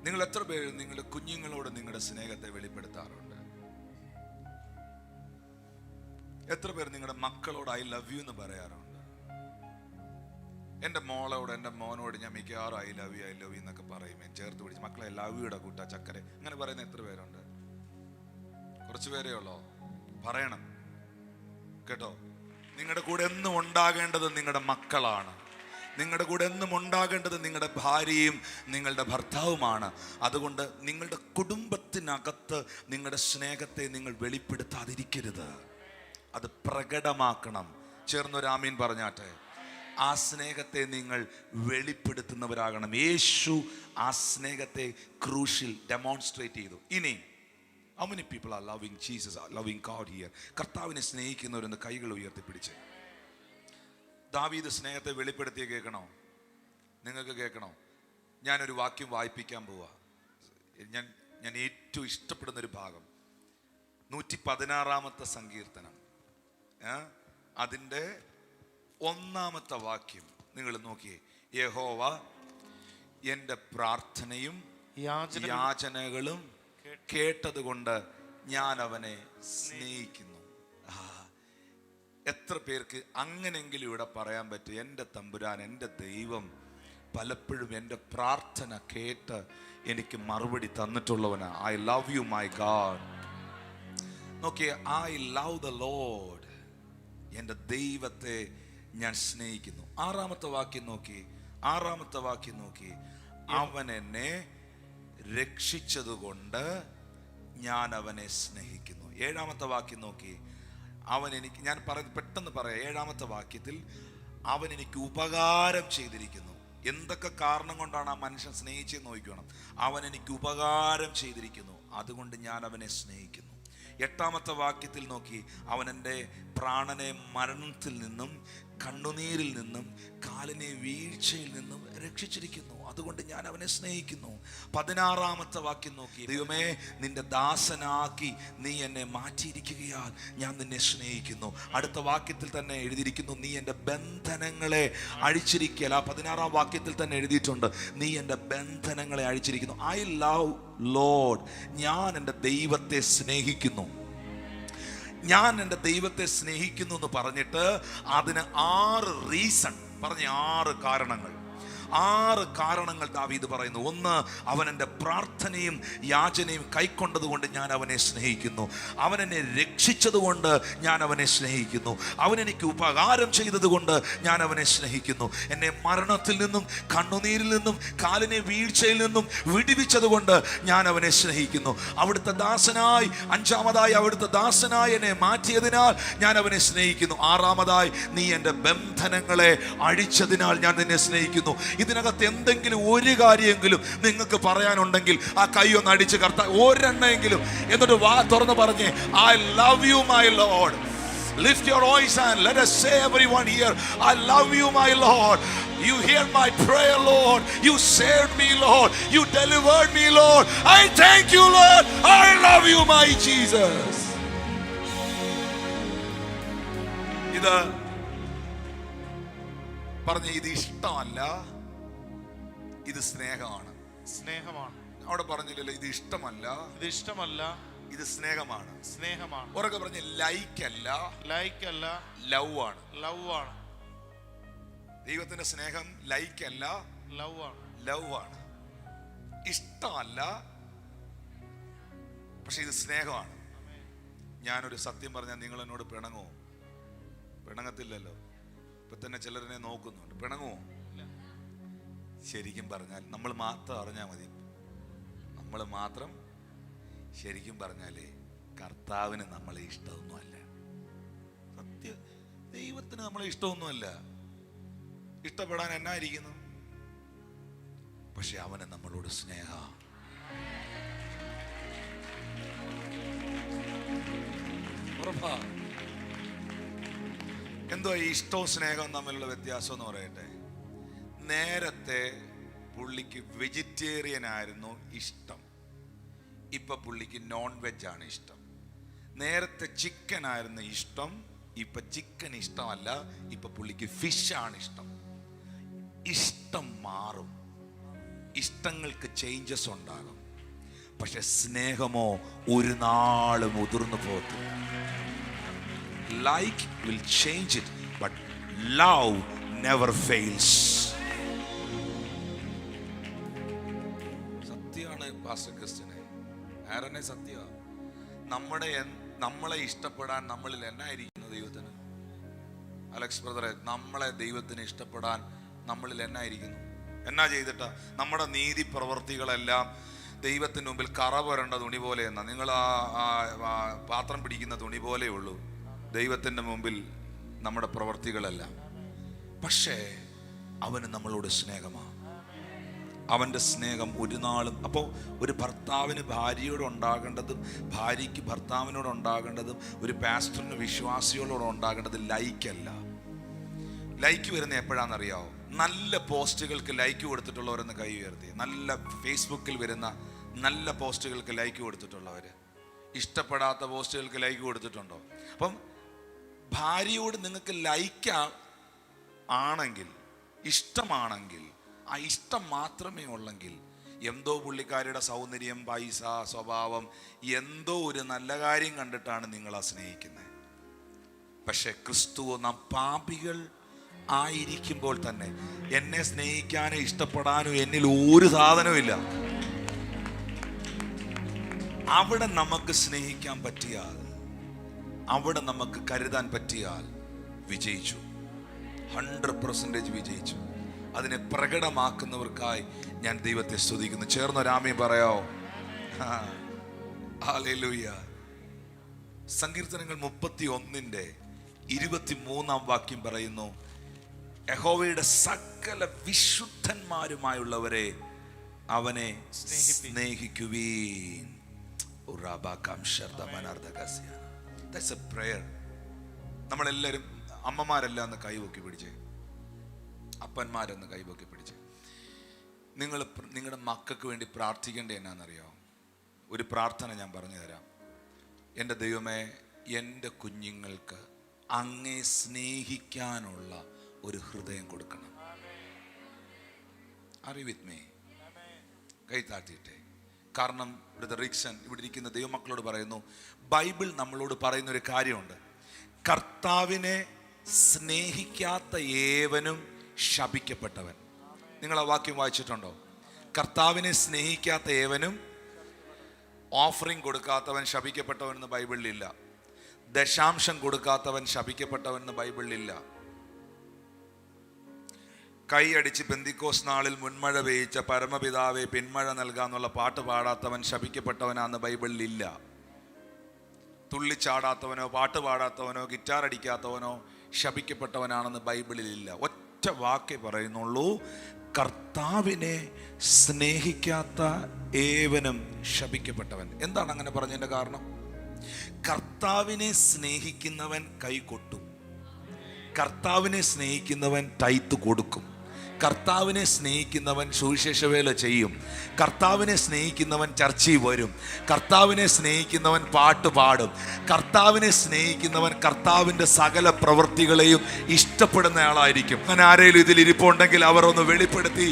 നിങ്ങൾ എത്ര പേര് നിങ്ങളുടെ കുഞ്ഞുങ്ങളോട് നിങ്ങളുടെ സ്നേഹത്തെ വെളിപ്പെടുത്താറുണ്ട്? എത്ര പേർ നിങ്ങളുടെ മക്കളോട് ഐ ലവ് യു എന്ന് പറയാറുണ്ട്? എൻ്റെ മോളോട്, എൻ്റെ മോനോട് ഞാൻ മിക്കവാറും ഐ ലവ് യു എന്നൊക്കെ പറയും. ചേർത്ത് പിടിച്ച് മക്കളെ ലവ് യുടെ കൂട്ട ചക്കരെ അങ്ങനെ പറയുന്ന എത്ര പേരുണ്ട്? കുറച്ച് പേരേ ഉള്ളോ? പറയണം കേട്ടോ. നിങ്ങളുടെ കൂടെ എന്നും ഉണ്ടാകേണ്ടത് നിങ്ങളുടെ മക്കളാണ്. നിങ്ങളുടെ കൂടെ എന്നും ഉണ്ടാകേണ്ടത് നിങ്ങളുടെ ഭാര്യയും നിങ്ങളുടെ ഭർത്താവുമാണ്. അതുകൊണ്ട് നിങ്ങളുടെ കുടുംബത്തിനകത്ത് നിങ്ങളുടെ സ്നേഹത്തെ നിങ്ങൾ വെളിപ്പെടുത്താതിരിക്കരുത്. അത് പ്രകടമാക്കണം. ചേർന്നൊരു ആമീൻ പറഞ്ഞാട്ടെ. ആ സ്നേഹത്തെ നിങ്ങൾ വെളിപ്പെടുത്തുന്നവരാകണം. യേശു ആ സ്നേഹത്തെ ക്രൂശിൽ ഡെമോൺസ്ട്രേറ്റ് ചെയ്തു. ഇനി how many people are loving Jesus, are loving God here? കർത്താവിനെ സ്നേഹിക്കുന്നവരെന്ന് കൈകൾ ഉയർത്തിപ്പിടിച്ച്. ദാവീദ് സ്നേഹത്തെ വെളിപ്പെടുത്തിയ കേൾക്കണോ? നിങ്ങൾക്ക് കേൾക്കണോ? ഞാനൊരു വാക്യം വായിപ്പിക്കാൻ പോവാ. ഞാൻ ഏറ്റവും ഇഷ്ടപ്പെടുന്ന ഒരു ഭാഗം 116-ാമത്തെ സങ്കീർത്തനം, അതിൻ്റെ 1-ാമത്തെ വാക്യം നിങ്ങൾ നോക്കിയേ. യഹോവ എൻ്റെ പ്രാർത്ഥനയും യാചനകളും കേട്ടതുകൊണ്ട് ഞാൻ അവനെ സ്നേഹിക്കുന്നു. എത്ര പേർക്ക് അങ്ങനെങ്കിലും ഇവിടെ പറയാൻ പറ്റും, എൻ്റെ തമ്പുരാൻ, എൻ്റെ ദൈവം പലപ്പോഴും എൻ്റെ പ്രാർത്ഥന കേട്ട് എനിക്ക് മറുപടി തന്നിട്ടുള്ളവനാ. I love you my God. നോക്കിയേ, ഐ ലവ് ദ ലോർഡ്. എൻ്റെ ദൈവത്തെ ഞാൻ സ്നേഹിക്കുന്നു. 6-ാമത്തെ വാക്യം നോക്കി, 6-ാമത്തെ വാക്യം നോക്കി. അവൻ എന്നെ രക്ഷിച്ചതുകൊണ്ട് ഞാൻ അവനെ സ്നേഹിക്കുന്നു. 7-ാമത്തെ വാക്യം നോക്കി. അവൻ എനിക്ക്, ഞാൻ പെട്ടെന്ന് പറയാം. 7-ാമത്തെ വാക്യത്തിൽ അവൻ എനിക്ക് ഉപകാരം ചെയ്തിരിക്കുന്നു. എന്തൊക്കെ കാരണം കൊണ്ടാണ് ആ മനുഷ്യൻ സ്നേഹിച്ചെന്ന് നോക്കണം. അവൻ എനിക്ക് ഉപകാരം ചെയ്തിരിക്കുന്നു, അതുകൊണ്ട് ഞാൻ അവനെ സ്നേഹിക്കുന്നു. 8ാമത്തെ വാക്യത്തിൽ നോക്കി, അവൻ എൻ്റെ പ്രാണനെ മരണത്തിൽ നിന്നും കണ്ണുനീരിൽ നിന്നും കാലിനെ വീഴ്ചയിൽ നിന്നും രക്ഷിച്ചിരിക്കുന്നു, അതുകൊണ്ട് ഞാൻ അവനെ സ്നേഹിക്കുന്നു. 16ാമത്തെ വാക്യം നോക്കി, ദൈവമേ നിന്റെ ദാസനാക്കി നീ എന്നെ മാറ്റിയിരിക്കുകയാൽ ഞാൻ നിന്നെ സ്നേഹിക്കുന്നു. അടുത്ത വാക്യത്തിൽ തന്നെ എഴുതിയിരിക്കുന്നു, നീ എൻ്റെ ബന്ധനങ്ങളെ അഴിച്ചിരിക്കൽ. ആ 16ാം വാക്യത്തിൽ തന്നെ എഴുതിയിട്ടുണ്ട്, നീ എൻ്റെ ബന്ധനങ്ങളെ അഴിച്ചിരിക്കുന്നു. ഐ ലവ് ലോർഡ്, ഞാൻ എൻ്റെ ദൈവത്തെ സ്നേഹിക്കുന്നു. ഞാൻ എൻ്റെ ദൈവത്തെ സ്നേഹിക്കുന്നു എന്ന് പറഞ്ഞിട്ട് അതിന് 6 റീസൺ പറഞ്ഞ 6 കാരണങ്ങൾ. 6 കാരണങ്ങൾ ദാവീദ് പറയുന്നു. 1, അവൻ എൻ്റെ പ്രാർത്ഥനയും യാചനയും കൈക്കൊണ്ടതുകൊണ്ട് ഞാൻ അവനെ സ്നേഹിക്കുന്നു. അവൻ എന്നെ രക്ഷിച്ചതുകൊണ്ട് ഞാൻ അവനെ സ്നേഹിക്കുന്നു. അവൻ എനിക്ക് ഉപകാരം ചെയ്തതുകൊണ്ട് ഞാൻ അവനെ സ്നേഹിക്കുന്നു. എന്നെ മരണത്തിൽ നിന്നും കണ്ണുനീരിൽ നിന്നും കാലിനെ വീഴ്ചയിൽ നിന്നും വിടുവിച്ചതുകൊണ്ട് ഞാൻ അവനെ സ്നേഹിക്കുന്നു. അവിടുത്തെ ദാസനായി, 5ാമതായി അവിടുത്തെ ദാസനായി എന്നെ മാറ്റിയതിനാൽ ഞാൻ അവനെ സ്നേഹിക്കുന്നു. 6ാമതായി നീ എൻ്റെ ബന്ധനങ്ങളെ അഴിച്ചതിനാൽ ഞാൻ നിന്നെ സ്നേഹിക്കുന്നു. ഇതിനകത്ത് എന്തെങ്കിലും ഒരു കാര്യമെങ്കിലും നിങ്ങൾക്ക് പറയാനുണ്ടെങ്കിൽ ആ കൈ ഒന്ന് അടിച്ച് ഒരെണ്ണമെങ്കിലും എന്നിട്ട് വാ തുറന്ന് പറഞ്ഞേ, I love you my Lord. Lift your voice and let us say, everyone here, I love you my Lord. You hear my prayer, Lord. You saved me, Lord. You delivered me, Lord. I thank you, Lord. I love you my Jesus. ഇത് പറഞ്ഞ, ഇത് ഇഷ്ടമല്ല, ഇത് സ്നേഹമാണ്. സ്നേഹമാണ്. അവിടെ പറഞ്ഞില്ലല്ലോ, ഇത് ഇഷ്ടമല്ല, ഇത് ഇഷ്ടമല്ല, ഇത് സ്നേഹമാണ്. സ്നേഹമാണ്. ഉറക്കെ പറഞ്ഞ, ലൈക്ക് അല്ല, ലൈക്ക് അല്ല, ലവ് ആണ്. ലവ് ആണ്. ദൈവത്തിന്റെ സ്നേഹം ലൈക്ക് അല്ല, ലവ് ആണ്. ലവ് ആണ്. ഇഷ്ടമല്ല, പക്ഷെ ഇത് സ്നേഹമാണ്. ഞാനൊരു സത്യം പറഞ്ഞാൽ നിങ്ങൾ എന്നോട് പിണങ്ങുമോ? പിണങ്ങത്തില്ലല്ലോ. ഇപ്പൊ തന്നെ ചിലരിനെ നോക്കുന്നുണ്ട്. പിണങ്ങുമോ? ശരിക്കും പറഞ്ഞാൽ നമ്മൾ മാത്രം അറിഞ്ഞാൽ മതി. നമ്മൾ മാത്രം ശരിക്കും പറഞ്ഞാലേ കർത്താവിന് നമ്മളെ ഇഷ്ടമൊന്നുമല്ല. സത്യം, ദൈവത്തിന് നമ്മളെ ഇഷ്ടമൊന്നുമല്ല. ഇഷ്ടപ്പെടാൻ എന്നായിരിക്കുന്നു, പക്ഷെ അവന് നമ്മളോട് സ്നേഹ. എന്തോ ഈ ഇഷ്ടവും സ്നേഹവും തമ്മിലുള്ള വ്യത്യാസം എന്ന് പറയട്ടെ. നേരത്തെ പുള്ളിക്ക് വെജിറ്റേറിയൻ ആയിരുന്നു ഇഷ്ടം, ഇപ്പൊ പുള്ളിക്ക് നോൺ വെജ് ആണ് ഇഷ്ടം. നേരത്തെ ചിക്കൻ ആയിരുന്നു ഇഷ്ടം, ഇപ്പൊ ചിക്കൻ ഇഷ്ടമല്ല, ഇപ്പൊ പുള്ളിക്ക് ഫിഷ് ആണ് ഇഷ്ടം. ഇഷ്ടം മാറും, ഇഷ്ടങ്ങൾക്ക് ചേഞ്ചസ് ഉണ്ടാകും, പക്ഷെ സ്നേഹമോ ഒരു നാളും മുതിർന്നു പോകത്തില്ല. Like will change it, but love never fails. സത്യമാണ് പാസ്റ്റർ ക്രിസ്ത്യനെ, ആരനെ സത്യ. നമ്മളെ ഇഷ്ടപ്പെടാൻ നമ്മളിൽ എന്നായിരിക്കുന്നു ദൈവത്തിന്? അലക്സ് ബ്രദറെ, നമ്മളെ ദൈവത്തിന് ഇഷ്ടപ്പെടാൻ നമ്മളിൽ എന്നായിരിക്കുന്നു? എന്നാ ചെയ്തിട്ടാ? നമ്മുടെ നീതി പ്രവർത്തികളെല്ലാം ദൈവത്തിന് മുമ്പിൽ കറ പുരണ്ട തുണി പോലെ എന്നാ. നിങ്ങൾ ആ പാത്രം പിടിക്കുന്ന തുണി പോലെ ഉള്ളൂ ദൈവത്തിൻ്റെ മുമ്പിൽ നമ്മുടെ പ്രവർത്തികളല്ല. പക്ഷേ അവന് നമ്മളോട് സ്നേഹമാണ്. അവൻ്റെ സ്നേഹം ഒരു നാളും. അപ്പോൾ ഒരു ഭർത്താവിന് ഭാര്യയോട് ഉണ്ടാകേണ്ടതും ഭാര്യയ്ക്ക് ഭർത്താവിനോട് ഉണ്ടാകേണ്ടതും ഒരു പാസ്റ്ററിന് വിശ്വാസികളോട് ഉണ്ടാകേണ്ടത് ലൈക്കല്ല. ലൈക്ക് വരുന്ന എപ്പോഴാണെന്നറിയാമോ? നല്ല പോസ്റ്റുകൾക്ക് ലൈക്ക് കൊടുത്തിട്ടുള്ളവരെന്ന് കൈ ഉയർത്തി. നല്ല ഫേസ്ബുക്കിൽ വരുന്ന നല്ല പോസ്റ്റുകൾക്ക് ലൈക്ക് കൊടുത്തിട്ടുള്ളവർ. ഇഷ്ടപ്പെടാത്ത പോസ്റ്റുകൾക്ക് ലൈക്ക് കൊടുത്തിട്ടുണ്ടോ? അപ്പം ഭാര്യയോട് നിങ്ങൾക്ക് ലൈക്ക് ആണെങ്കിൽ, ഇഷ്ടമാണെങ്കിൽ, ആ ഇഷ്ടം മാത്രമേ ഉള്ളെങ്കിൽ, എന്തോ പുള്ളിക്കാരിയുടെ സൗന്ദര്യം, പൈസ, സ്വഭാവം, എന്തോ ഒരു നല്ല കാര്യം കണ്ടിട്ടാണ് നിങ്ങളെ സ്നേഹിക്കുന്നത്. പക്ഷെ ക്രിസ്തുവോ നാം പാപികൾ ആയിരിക്കുമ്പോൾ തന്നെ എന്നെ സ്നേഹിക്കാനും ഇഷ്ടപ്പെടാനും എന്നിൽ ഒരു സാധനവും ഇല്ല. അവിടെ നമുക്ക് സ്നേഹിക്കാൻ പറ്റിയാൽ, അവിടെ നമുക്ക് കരുതാൻ പറ്റിയാൽ വിജയിച്ചു. 100% വിജയിച്ചു. അതിനെ പ്രകടമാക്കുന്നവർക്കായി ഞാൻ ദൈവത്തെ സ്തുതിക്കുന്നു. ചേർന്നൊരാമേ പറയാവോ? ഹല്ലേലൂയ. സങ്കീർത്തനങ്ങൾ 31-ന്റെ 23-ാം വാക്യം പറയുന്നു, യഹോവയുടെ സകല വിശുദ്ധന്മാരുമായുള്ളവരെ അവനെ സ്നേഹിക്കുവീൻ. That's a prayer. നമ്മളെല്ലാവരും, അമ്മമാരെല്ലാം ഒന്ന് കൈപൊക്കി പിടിച്ചേ, അപ്പന്മാരൊന്ന് കൈപൊക്കി പിടിച്ചേ. നിങ്ങളുടെ മക്കൾക്ക് വേണ്ടി പ്രാർത്ഥിക്കേണ്ടത് എന്നാണെന്നറിയാമോ? ഒരു പ്രാർത്ഥന ഞാൻ പറഞ്ഞു തരാം. എൻ്റെ ദൈവമേ, എൻ്റെ കുഞ്ഞുങ്ങൾക്ക് അങ്ങേ സ്നേഹിക്കാനുള്ള ഒരു ഹൃദയം കൊടുക്കണം. Are you with me? കൈ താഴ്ത്തിയിട്ടെ. കാരണം ബ്രദർ റിക്സൺ ഇവിടെ ഇരിക്കുന്ന ദൈവമക്കളോട് പറയുന്നു, ബൈബിൾ നമ്മളോട് പറയുന്ന ഒരു കാര്യമുണ്ട്. കർത്താവിനെ സ്നേഹിക്കാത്ത ഏവനും ശപിക്കപ്പെട്ടവൻ. നിങ്ങൾ ആ വാക്യം വായിച്ചിട്ടുണ്ടോ? കർത്താവിനെ സ്നേഹിക്കാത്ത ഏവനും, ഓഫറിംഗ് കൊടുക്കാത്തവൻ ശപിക്കപ്പെട്ടവൻ എന്ന് ബൈബിളിലില്ല. ദശാംശം കൊടുക്കാത്തവൻ ശപിക്കപ്പെട്ടവൻ എന്ന് ബൈബിളിലില്ല. കൈയടിച്ച് പെന്തിക്കോസ് നാളിൽ മുൻമഴ പെയ്ച്ച പരമപിതാവെ പിന്മഴ നൽകാന്നുള്ള പാട്ട് പാടാത്തവൻ ശപിക്കപ്പെട്ടവനാന്ന് ബൈബിളിലില്ല. തുള്ളിച്ചാടാത്തവനോ പാട്ട് പാടാത്തവനോ ഗിറ്റാർ അടിക്കാത്തവനോ ശപിക്കപ്പെട്ടവനാണെന്ന് ബൈബിളിലില്ല. ഒറ്റ വാക്കേ പറയുന്നുള്ളൂ, കർത്താവിനെ സ്നേഹിക്കാത്ത ഏവനും ശപിക്കപ്പെട്ടവൻ. എന്താണ് അങ്ങനെ പറഞ്ഞതിൻ്റെ കാരണം? കർത്താവിനെ സ്നേഹിക്കുന്നവൻ കൈ കൊട്ടും, കർത്താവിനെ സ്നേഹിക്കുന്നവൻ ടൈത്ത് കൊടുക്കും, കർത്താവിനെ സ്നേഹിക്കുന്നവൻ സുവിശേഷവേല ചെയ്യും, കർത്താവിനെ സ്നേഹിക്കുന്നവൻ ചർച്ചയിൽ വരും, കർത്താവിനെ സ്നേഹിക്കുന്നവൻ പാട്ട് പാടും, കർത്താവിനെ സ്നേഹിക്കുന്നവൻ കർത്താവിൻ്റെ സകല പ്രവൃത്തികളെയും ഇഷ്ടപ്പെടുന്ന ആളായിരിക്കും. അങ്ങനെ ആരെങ്കിലും ഇതിൽ ഇരിപ്പുണ്ടെങ്കിൽ അവർ ഒന്ന് വെളിപ്പെടുത്തി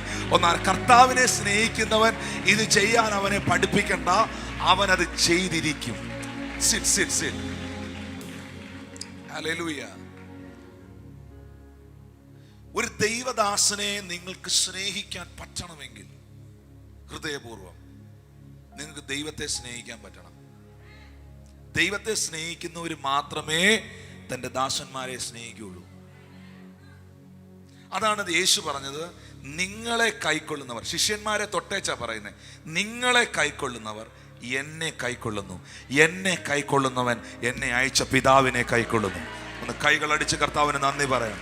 കർത്താവിനെ സ്നേഹിക്കുന്നവൻ ഇത് ചെയ്യാൻ അവനെ പഠിപ്പിക്കണ്ട, അവനത് ചെയ്തിരിക്കും. Sit, sit, sit. Hallelujah. ഒരു ദൈവദാസനെ നിങ്ങൾക്ക് സ്നേഹിക്കാൻ പറ്റണമെങ്കിൽ ഹൃദയപൂർവം നിങ്ങൾക്ക് ദൈവത്തെ സ്നേഹിക്കാൻ പറ്റണം. ദൈവത്തെ സ്നേഹിക്കുന്നവർ മാത്രമേ തൻ്റെ ദാസന്മാരെ സ്നേഹിക്കുകയുള്ളൂ. അതാണ് യേശു പറഞ്ഞത്, നിങ്ങളെ കൈക്കൊള്ളുന്നവർ, ശിഷ്യന്മാരെ തൊട്ടേച്ചാ പറയുന്നത്, നിങ്ങളെ കൈക്കൊള്ളുന്നവർ എന്നെ കൈക്കൊള്ളുന്നു, എന്നെ കൈക്കൊള്ളുന്നവൻ എന്നെ അയച്ച പിതാവിനെ കൈക്കൊള്ളുന്നു. ഒന്ന് കൈകളടിച്ച് കർത്താവിന് നന്ദി പറയാം.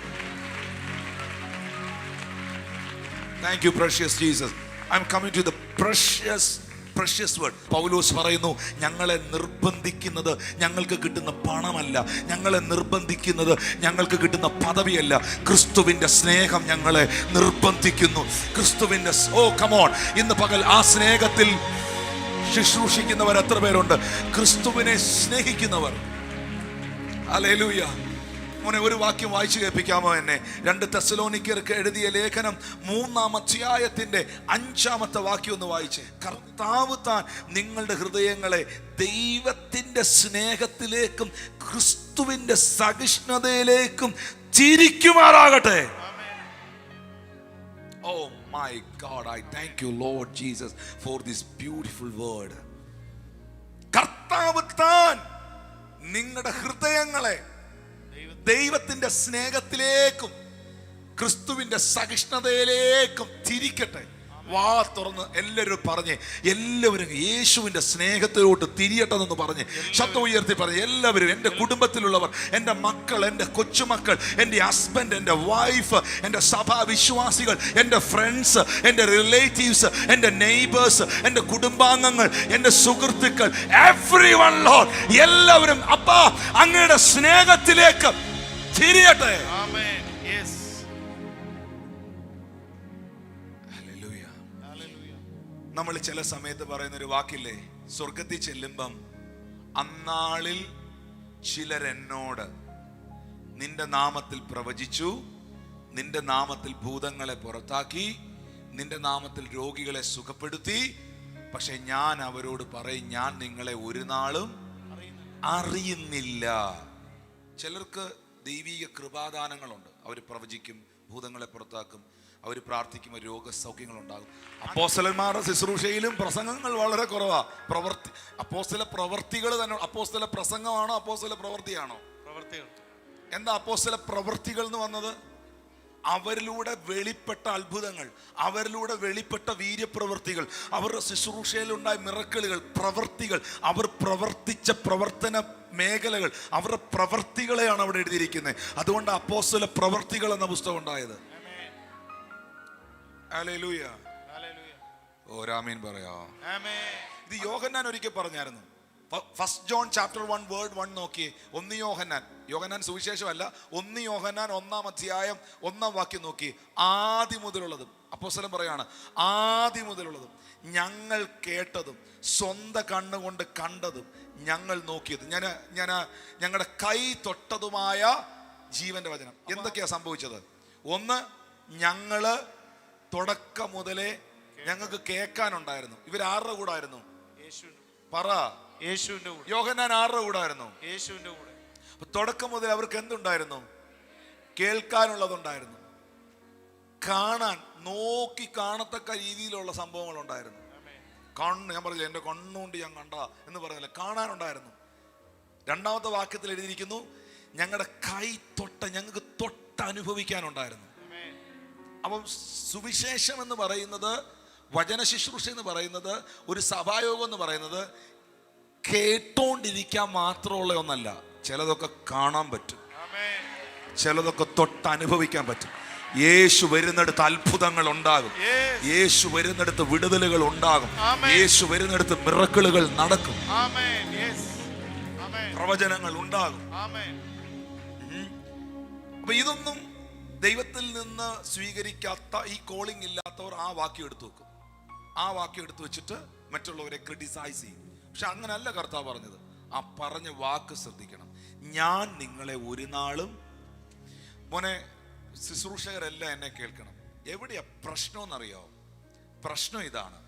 Thank you, precious Jesus. I'm coming to the precious word. പൗലോസ് പറയുന്നു, ഞങ്ങളെ നിർബന്ധിക്കുന്നത് ഞങ്ങൾക്ക് കിട്ടുന്ന പണമല്ല, ഞങ്ങളെ നിർബന്ധിക്കുന്നത് ഞങ്ങൾക്ക് കിട്ടുന്ന പദവിയല്ല, ക്രിസ്തുവിന്റെ സ്നേഹം ഞങ്ങളെ നിർബന്ധിക്കുന്നു. ക്രിസ്തുവിന്റെ കമോൺ, ഇന്ന് പകൽ ആ സ്നേഹത്തിൽ ശുശ്രൂഷിക്കുന്നവർ എത്ര പേരുണ്ട്? ക്രിസ്തുവിനെ സ്നേഹിക്കുന്നവർ. ഹല്ലേലൂയ. മോനെ, ഒരു വാക്യം വായിച്ചു കേൾപ്പിക്കാമോ എന്നെ? 2 തെസ്സലോനിക്കർക്ക് എഴുതിയ ലേഖനം 3-ാം അധ്യായത്തിന്റെ 5-ാമത്തെ വാക്യം ഒന്ന് വായിച്ചേ. കർത്താവ് താൻ നിങ്ങളുടെ ഹൃദയങ്ങളെ ദൈവത്തിന്റെ സ്നേഹത്തിലേക്കും ക്രിസ്തുവിന്റെ സഹിഷ്ണുതയിലേക്കും തിരിക്കുമാറാകട്ടെ. Oh my God, I thank you Lord Jesus for this beautiful word. കർത്താവ് താൻ നിങ്ങളുടെ ഹൃദയങ്ങളെ ദൈവത്തിന്റെ സ്നേഹത്തിലേക്കും ക്രിസ്തുവിന്റെ സഹിഷ്ണുതയിലേക്കും തിരിക്കട്ടെ. വാ തുറന്ന് എല്ലാവരും പറഞ്ഞ്, എല്ലാവരും യേശുവിന്റെ സ്നേഹത്തിലോട്ട് തിരിയട്ടെന്ന് പറഞ്ഞ് ശബ്ദം ഉയർത്തി പറഞ്ഞ്, എല്ലാവരും, എൻ്റെ കുടുംബത്തിലുള്ളവർ, എൻ്റെ മക്കൾ, എൻ്റെ കൊച്ചുമക്കൾ, എൻ്റെ ഹസ്ബൻഡ്, എൻ്റെ വൈഫ്, എൻ്റെ സഭാ വിശ്വാസികൾ, എൻ്റെ ഫ്രണ്ട്സ്, എൻ്റെ റിലേറ്റീവ്സ്, എൻ്റെ നെയ്ബേഴ്സ്, എൻ്റെ കുടുംബാംഗങ്ങൾ, എൻ്റെ സുഹൃത്തുക്കൾ, എവ്രിവൺ ലോർഡ്, എല്ലാവരും അപ്പാ അങ്ങയുടെ സ്നേഹത്തിലേക്ക് തിരിയട്ടെ. നമ്മൾ ചില സമയത്ത് പറയുന്ന ഒരു വാക്കില്ലേ, സ്വർഗത്തിൽ ചെല്ലുമ്പം അന്നാളിൽ ചിലരെന്നോട് നിന്റെ നാമത്തിൽ പ്രവചിച്ചു, നിന്റെ നാമത്തിൽ ഭൂതങ്ങളെ പുറത്താക്കി, നിന്റെ നാമത്തിൽ രോഗികളെ സുഖപ്പെടുത്തി, പക്ഷെ ഞാൻ അവരോട് പറയും, ഞാൻ നിങ്ങളെ ഒരു നാളും അറിയുന്നില്ല. ചിലർക്ക് ദൈവീക കൃപാദാനങ്ങളുണ്ട്, അവർ പ്രവചിക്കും, ഭൂതങ്ങളെ പുറത്താക്കും, അവർ പ്രാർത്ഥിക്കുമ്പോൾ രോഗസൗഖ്യങ്ങൾ ഉണ്ടാകും. അപ്പോസ്തലന്മാരുടെ ശുശ്രൂഷയിലും പ്രസംഗങ്ങൾ വളരെ കുറവാ. അപ്പോസ്തല പ്രവർത്തികൾ തന്നെ. അപ്പോസ്തല പ്രസംഗമാണോ അപ്പോസ്തല പ്രവർത്തിയാണോ? പ്രവർത്തികൾ. എന്താ അപ്പോസ്തല പ്രവർത്തികൾ എന്ന് വന്നത്? അവരിലൂടെ വെളിപ്പെട്ട അത്ഭുതങ്ങൾ, അവരിലൂടെ വെളിപ്പെട്ട വീര്യപ്രവൃത്തികൾ, അവരുടെ ശുശ്രൂഷയിലുണ്ടായ മിറക്കിളുകൾ, പ്രവൃത്തികൾ, അവർ പ്രവർത്തിച്ച പ്രവർത്തന മേഖലകൾ, അവരുടെ പ്രവർത്തികളെയാണ് അവിടെ എഴുതിയിരിക്കുന്നത്. അതുകൊണ്ട് അപ്പോസ്തല പ്രവർത്തികൾ എന്ന പുസ്തകം ഉണ്ടായത്. ഹല്ലേലൂയ. ഓ ആമേൻ പറയാ. ഇത് യോഹന്നാൻ ഒരിക്കൽ പറഞ്ഞായിരുന്നു. ഫസ്റ്റ് ജോൺ ചാപ്റ്റർ 1 വേർഡ് 1 നോക്കിയേ. 1 യോഹന്നാൻ സുവിശേഷമല്ല, 1 യോഹന്നാൻ 1-ാം അധ്യായം 1-ാം വാക്യം നോക്കി. ആദി മുതലുള്ളതും, അപ്പോസ്തലൻ പറയാണ്, ആദി മുതലുള്ളതും ഞങ്ങൾ കേട്ടതും സ്വന്തം കണ്ണുകൊണ്ട് കണ്ടതും ഞങ്ങൾ നോക്കിയത്, ഞങ്ങളുടെ കൈ തൊട്ടതുമായ ജീവന്റെ വചനം. എന്തൊക്കെയാ സംഭവിച്ചത്? ഒന്ന്, ഞങ്ങള് തുടക്കം മുതലേ ഞങ്ങൾക്ക് കേൾക്കാനുണ്ടായിരുന്നു. ഇവരാരുടെ കൂടെ ആയിരുന്നു? പറ. യേശുവിന്റെ കൂടെ. യോഹന്നാൻ ആരുടെ കൂടെ ആയിരുന്നു? യേശുവിന്റെ കൂടെ. തുടക്കം മുതൽ അവർക്ക് എന്തുണ്ടായിരുന്നു? കേൾക്കാനുള്ളതുണ്ടായിരുന്നു, കാണാൻ, നോക്കി കാണത്തക്ക രീതിയിലുള്ള സംഭവങ്ങൾ ഉണ്ടായിരുന്നു. ഞാൻ പറഞ്ഞില്ല, എൻ്റെ കണ്ണുകൊണ്ട് ഞാൻ കണ്ട എന്ന് പറഞ്ഞില്ല, കാണാനുണ്ടായിരുന്നു. 2-ാമത്തെ വാക്യത്തിൽ എഴുതിയിരിക്കുന്നു, ഞങ്ങളുടെ കൈ തൊട്ട, ഞങ്ങൾക്ക് തൊട്ടനുഭവിക്കാനുണ്ടായിരുന്നു. അപ്പം സുവിശേഷം എന്ന് പറയുന്നത്, വചന ശുശ്രൂഷ എന്ന് പറയുന്നത്, ഒരു സഭായോഗം എന്ന് പറയുന്നത് കേട്ടോണ്ടിരിക്കാൻ മാത്രമുള്ള ഒന്നല്ല. ചിലതൊക്കെ കാണാൻ പറ്റും, ചിലതൊക്കെ തൊട്ടനുഭവിക്കാൻ പറ്റും. യേശു വരുന്നിടത്ത് അത്ഭുതങ്ങൾ ഉണ്ടാകും, യേശു വരുന്നിടത്ത് വിടുതലുകൾ ഉണ്ടാകും, യേശു വരുന്നിടത്ത് മിറക്കിളുകൾ നടക്കും, പ്രവചനങ്ങൾ ഉണ്ടാകും. അപ്പൊ ഇതൊന്നും ദൈവത്തിൽ നിന്ന് സ്വീകരിക്കാത്ത, ഈ കോളിംഗ് ഇല്ലാത്തവർ ആ വാക്യം എടുത്തു വെക്കും. ആ വാക്യം എടുത്തു വെച്ചിട്ട് മറ്റുള്ളവരെ ക്രിട്ടിസൈസ് ചെയ്യും. പക്ഷെ അങ്ങനല്ല കർത്താവ് പറഞ്ഞത്. ആ പറഞ്ഞ വാക്ക് ശ്രദ്ധിക്കണം. ഞാൻ നിങ്ങളെ ഒരു നാളും, മോനെ ശുശ്രൂഷകരെല്ലാം എന്നെ കേൾക്കണം. എവിടെയാ പ്രശ്നം എന്നറിയാവോ? പ്രശ്നം ഇതാണ്,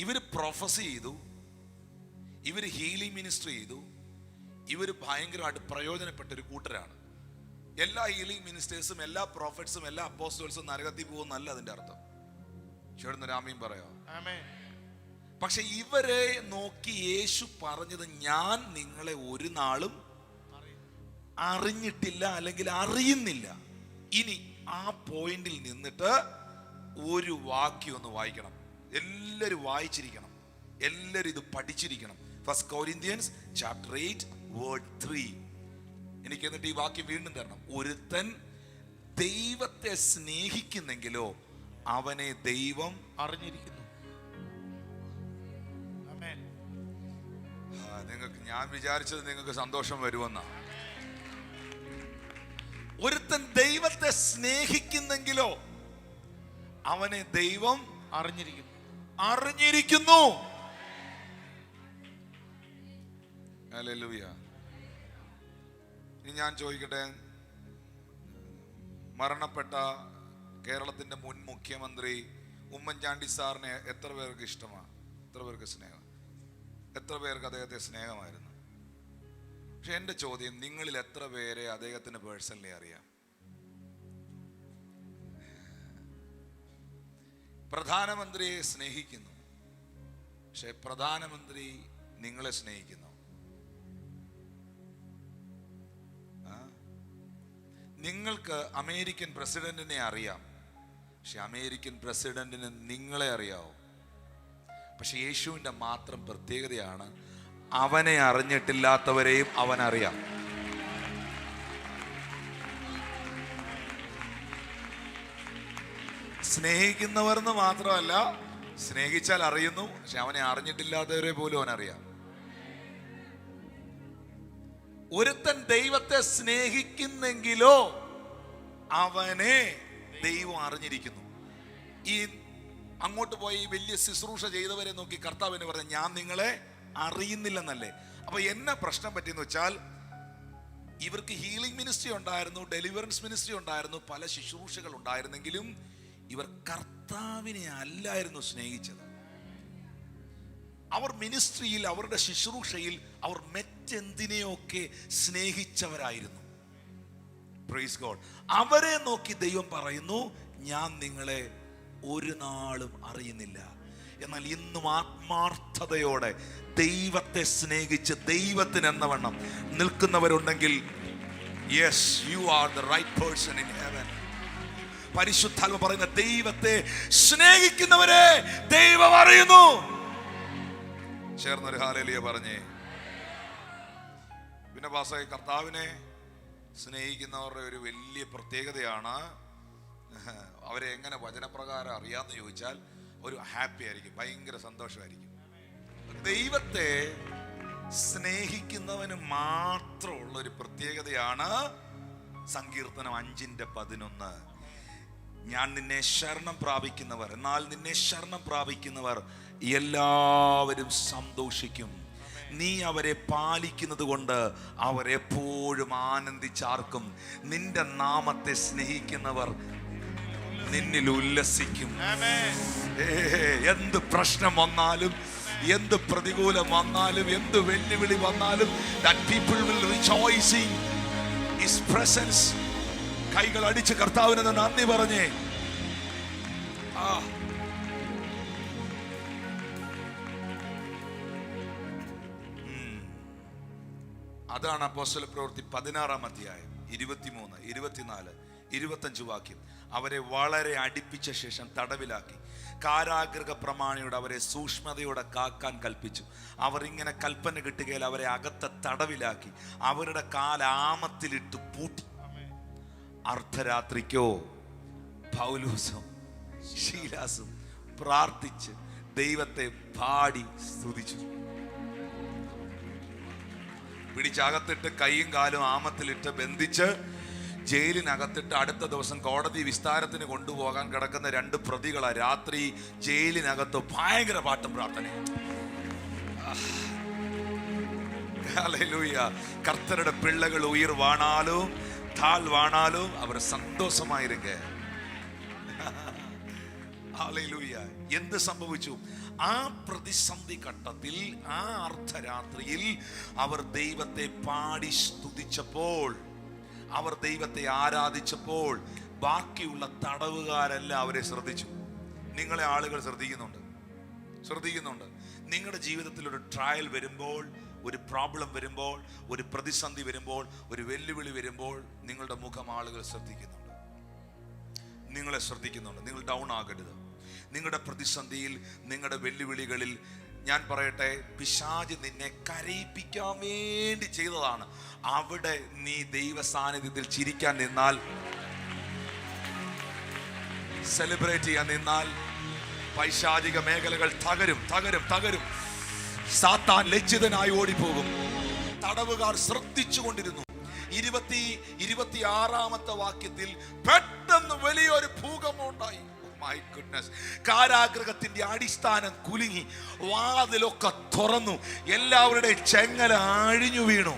ഇവര് പ്രൊഫസി ചെയ്തു, ഇവര് ഹീലിംഗ് മിനിസ്ട്രി ചെയ്തു, ഇവര് ഭയങ്കരമായിട്ട് പ്രയോജനപ്പെട്ട ഒരു കൂട്ടരാണ്. എല്ലാ ഹീലിംഗ് മിനിസ്റ്റേഴ്സും, എല്ലാ പ്രോഫറ്റ്സും, എല്ലാ അപ്പോസ്റ്റൽസും നരകത്തിൽ പോകുന്നല്ല അതിന്റെ അർത്ഥം. ചേർന്ന് ആമേൻ പറയാ. പക്ഷെ ഇവരെ നോക്കി യേശു പറഞ്ഞത്, ഞാൻ നിങ്ങളെ ഒരു നാളും അറിഞ്ഞിട്ടില്ല, അല്ലെങ്കിൽ അറിയുന്നില്ല. ഇനി ആ പോയിന്റിൽ നിന്നിട്ട് ഒരു വാക്യം ഒന്ന് വായിക്കണം. എല്ലാവരും വായിച്ചിരിക്കണം, എല്ലാവരും ഇത് പഠിച്ചിരിക്കണം. 1 Corinthians chapter 8 word 3. എനിക്ക് എന്നിട്ട് ഈ വാക്യം വീണ്ടും തരണം. ഒരുത്തൻ ദൈവത്തെ സ്നേഹിക്കുന്നെങ്കിലോ അവനെ ദൈവം അറിഞ്ഞിരിക്കുന്നു. നിങ്ങൾക്ക്, ഞാൻ വിചാരിച്ചത് നിങ്ങൾക്ക് സന്തോഷം വരുമെന്നാ. ഒരുത്തൻ ദൈവത്തെ സ്നേഹിക്കുന്നെങ്കിലോ അവനെ ദൈവം അറിഞ്ഞിരിക്കുന്നു. ഹല്ലേലൂയ. ഇനി ഞാൻ ചോദിക്കട്ടെ, മരണപ്പെട്ട കേരളത്തിന്റെ മുൻ മുഖ്യമന്ത്രി ഉമ്മൻചാണ്ടി സാറിനെ എത്ര പേർക്ക് ഇഷ്ടമാണ്? എത്ര പേർക്ക് സ്നേഹം? എത്ര പേർക്ക് അദ്ദേഹത്തെ സ്നേഹമായിരുന്നു? പക്ഷെ എൻ്റെ ചോദ്യം, നിങ്ങളിൽ എത്ര പേരെ അദ്ദേഹത്തിന് പേഴ്സണലി അറിയാം? പ്രധാനമന്ത്രിയെ സ്നേഹിക്കുന്നു, പക്ഷെ പ്രധാനമന്ത്രി നിങ്ങളെ സ്നേഹിക്കുന്നു? നിങ്ങൾക്ക് അമേരിക്കൻ പ്രസിഡന്റിനെ അറിയാം, പക്ഷെ അമേരിക്കൻ പ്രസിഡന്റിന് നിങ്ങളെ അറിയാവോ? പക്ഷെ യേശുവിൻ്റെ മാത്രം പ്രത്യേകതയാണ്, അവനെ അറിഞ്ഞിട്ടില്ലാത്തവരെയും അവനറിയാം. സ്നേഹിക്കുന്നവർന്ന് മാത്രമല്ല, സ്നേഹിച്ചാൽ അറിയുന്നു, പക്ഷെ അവനെ അറിഞ്ഞിട്ടില്ലാത്തവരെ പോലും അവനറിയാം. ഒരുത്തൻ ദൈവത്തെ സ്നേഹിക്കുന്നെങ്കിലോ അവനെ ദൈവം അറിഞ്ഞിരിക്കുന്നു. ഈ അങ്ങോട്ട് പോയി വലിയ ശുശ്രൂഷ ചെയ്തവരെ നോക്കി കർത്താവിന് പറഞ്ഞു, ഞാൻ നിങ്ങളെ അറിയുന്നില്ലെന്നല്ലേ. അപ്പൊ എന്നെ പ്രശ്നം പറ്റിയെന്ന് വെച്ചാൽ, ഇവർക്ക് ഹീലിംഗ് മിനിസ്ട്രി ഉണ്ടായിരുന്നു, ഡെലിവറൻസ് മിനിസ്ട്രി ഉണ്ടായിരുന്നു, പല ശുശ്രൂഷകൾ ഉണ്ടായിരുന്നെങ്കിലും ഇവർ കർത്താവിനെ അല്ലായിരുന്നു സ്നേഹിച്ചത്. അവർ മിനിസ്ട്രിയിൽ, അവരുടെ ശുശ്രൂഷയിൽ അവർ മറ്റെന്തിനെയൊക്കെ സ്നേഹിച്ചവരായിരുന്നു. Praise God. അവരെ നോക്കി ദൈവം പറയുന്നു, ഞാൻ നിങ്ങളെ ഒരു നാളും അറിയുന്നില്ല. എന്നാൽ ഇന്നും ആത്മാർത്ഥതയോടെ ദൈവത്തെ സ്നേഹിച്ച് ദൈവത്തിന് എന്നവണ്ണം നിൽക്കുന്നവരുണ്ടെങ്കിൽ, yes, you are the right person in heaven. പരിശുദ്ധാത്മ പറയുന്ന, ദൈവത്തെ സ്നേഹിക്കുന്നവരെ ദൈവം അറിയുന്നു. ചേർന്നൊരു ഹല്ലേലൂയ പറഞ്ഞേ. പിന്നെ പാസ്റ്ററെ, കർത്താവിനെ സ്നേഹിക്കുന്നവരുടെ ഒരു വലിയ പ്രത്യേകതയാണ്, അവരെ എങ്ങനെ വചനപ്രകാരം അറിയാമെന്ന് ചോദിച്ചാൽ ഒരു ഹാപ്പി ആയിരിക്കും, ഭയങ്കര സന്തോഷമായിരിക്കും. ദൈവത്തെ സ്നേഹിക്കുന്നവന് മാത്രമുള്ള ഒരു പ്രത്യേകതയാണ് സങ്കീർത്തനം 5:11. ഞാൻ നിന്നെ ശരണം പ്രാപിക്കുന്നവർ, എന്നാൽ നിന്നെ ശരണം പ്രാപിക്കുന്നവർ എല്ലാവരും സന്തോഷിക്കും. നീ അവരെ പാലിക്കുന്നത് കൊണ്ട് അവരെപ്പോഴും ആനന്ദിച്ചാർക്കും. നിന്റെ നാമത്തെ സ്നേഹിക്കുന്നവർ നിന്നിൽ ഉല്ലസിക്കും. എന്ത് പ്രശ്നം വന്നാലും, എന്ത് പ്രതികൂലം വന്നാലും, എന്ത് വെല്ലുവിളി വന്നാലും, that people will rejoice in his presence. കൈകൾ അടിച്ച് കർത്താവിന് നന്ദി പറഞ്ഞേ. അതാണ് അപ്പോസ്തല പ്രവൃത്തി 16-ാം അധ്യായം 23, 24, 25 വാക്യം. അവരെ വളരെ അടുപ്പിച്ച ശേഷം തടവിലാക്കി. കാരാഗൃഹ പ്രമാണിയോട് അവരെ സൂക്ഷ്മതയോടെ കാക്കാൻ കൽപ്പിച്ചു. അവർ ഇങ്ങനെ കൽപ്പന കിട്ടുകയിൽ അവരെ അകത്തെ തടവിലാക്കി അവരുടെ കാലാമത്തിലിട്ട് പൂട്ടി. അർദ്ധരാത്രിക്കോ പൗലോസും ശീലാസും പ്രാർത്ഥിച്ച് ദൈവത്തെ പാടി സ്തുതിച്ചു. പിടിച്ചകത്തിട്ട് കൈയും കാലും ആമത്തിലിട്ട് ബന്ധിച്ച് ജയിലിനകത്തിട്ട് അടുത്ത ദിവസം കോടതി വിസ്താരത്തിന് കൊണ്ടുപോകാൻ കിടക്കുന്ന 2 പ്രതികളാ. രാത്രി ജയിലിനകത്ത് ഭയങ്കര പാട്ടും പ്രാർത്ഥനയും. ഹല്ലേലൂയ. കർത്തരുടെ പിള്ളകൾ ഉയർ വാണാലും താൽ വാണാലും അവർ സന്തോഷമായിരിക്ക. ഹല്ലേലൂയ. എന്ത് സംഭവിച്ചു? ആ പ്രതിസന്ധി ഘട്ടത്തിൽ, ആ അർദ്ധരാത്രിയിൽ അവർ ദൈവത്തെ പാടി സ്തുതിച്ചപ്പോൾ, അവർ ദൈവത്തെ ആരാധിച്ചപ്പോൾ ബാക്കിയുള്ള തടവുകാരെല്ലാം അവരെ ശ്രദ്ധിച്ചു. നിങ്ങളെ ആളുകൾ ശ്രദ്ധിക്കുന്നുണ്ട്. നിങ്ങളുടെ ജീവിതത്തിൽ ഒരു ട്രയൽ വരുമ്പോൾ, ഒരു പ്രോബ്ലം വരുമ്പോൾ, ഒരു പ്രതിസന്ധി വരുമ്പോൾ, ഒരു വെല്ലുവിളി വരുമ്പോൾ നിങ്ങളുടെ മുഖം ആളുകൾ ശ്രദ്ധിക്കുന്നുണ്ട്. നിങ്ങളെ ശ്രദ്ധിക്കുന്നുണ്ട്. നിങ്ങൾ ഡൗൺ ആകരുത്. നിങ്ങളുടെ പ്രതിസന്ധിയിൽ, നിങ്ങളുടെ വെല്ലുവിളികളിൽ ഞാൻ പറയട്ടെ, പിശാച് നിന്നെ കരയിപ്പിക്കാൻ വേണ്ടി ചെയ്തതാണ്. അവിടെ നീ ദൈവ സാന്നിധ്യത്തിൽ ചിരിക്കാൻ നിന്നാൽ, സെലിബ്രേറ്റ് ചെയ്യാൻ നിന്നാൽ, പൈശാചിക മേഖലകൾ തകരും. സാത്താൻ ലജ്ജിതനായി ഓടിപ്പോകും. തടവുകാർ ശ്രദ്ധിച്ചുകൊണ്ടിരുന്നു. 26-ാമത്തെ വാക്യത്തിൽ പെട്ടെന്ന് വലിയൊരു ഭൂകമ്പം ഉണ്ടായി. My goodness. കാരാഗൃഹത്തിന്റെ അടിസ്ഥാനം കുലുങ്ങി, വാതിലൊക്കെ തുറന്നു, എല്ലാവരുടെയും ചെങ്ങല അഴിഞ്ഞു വീണു.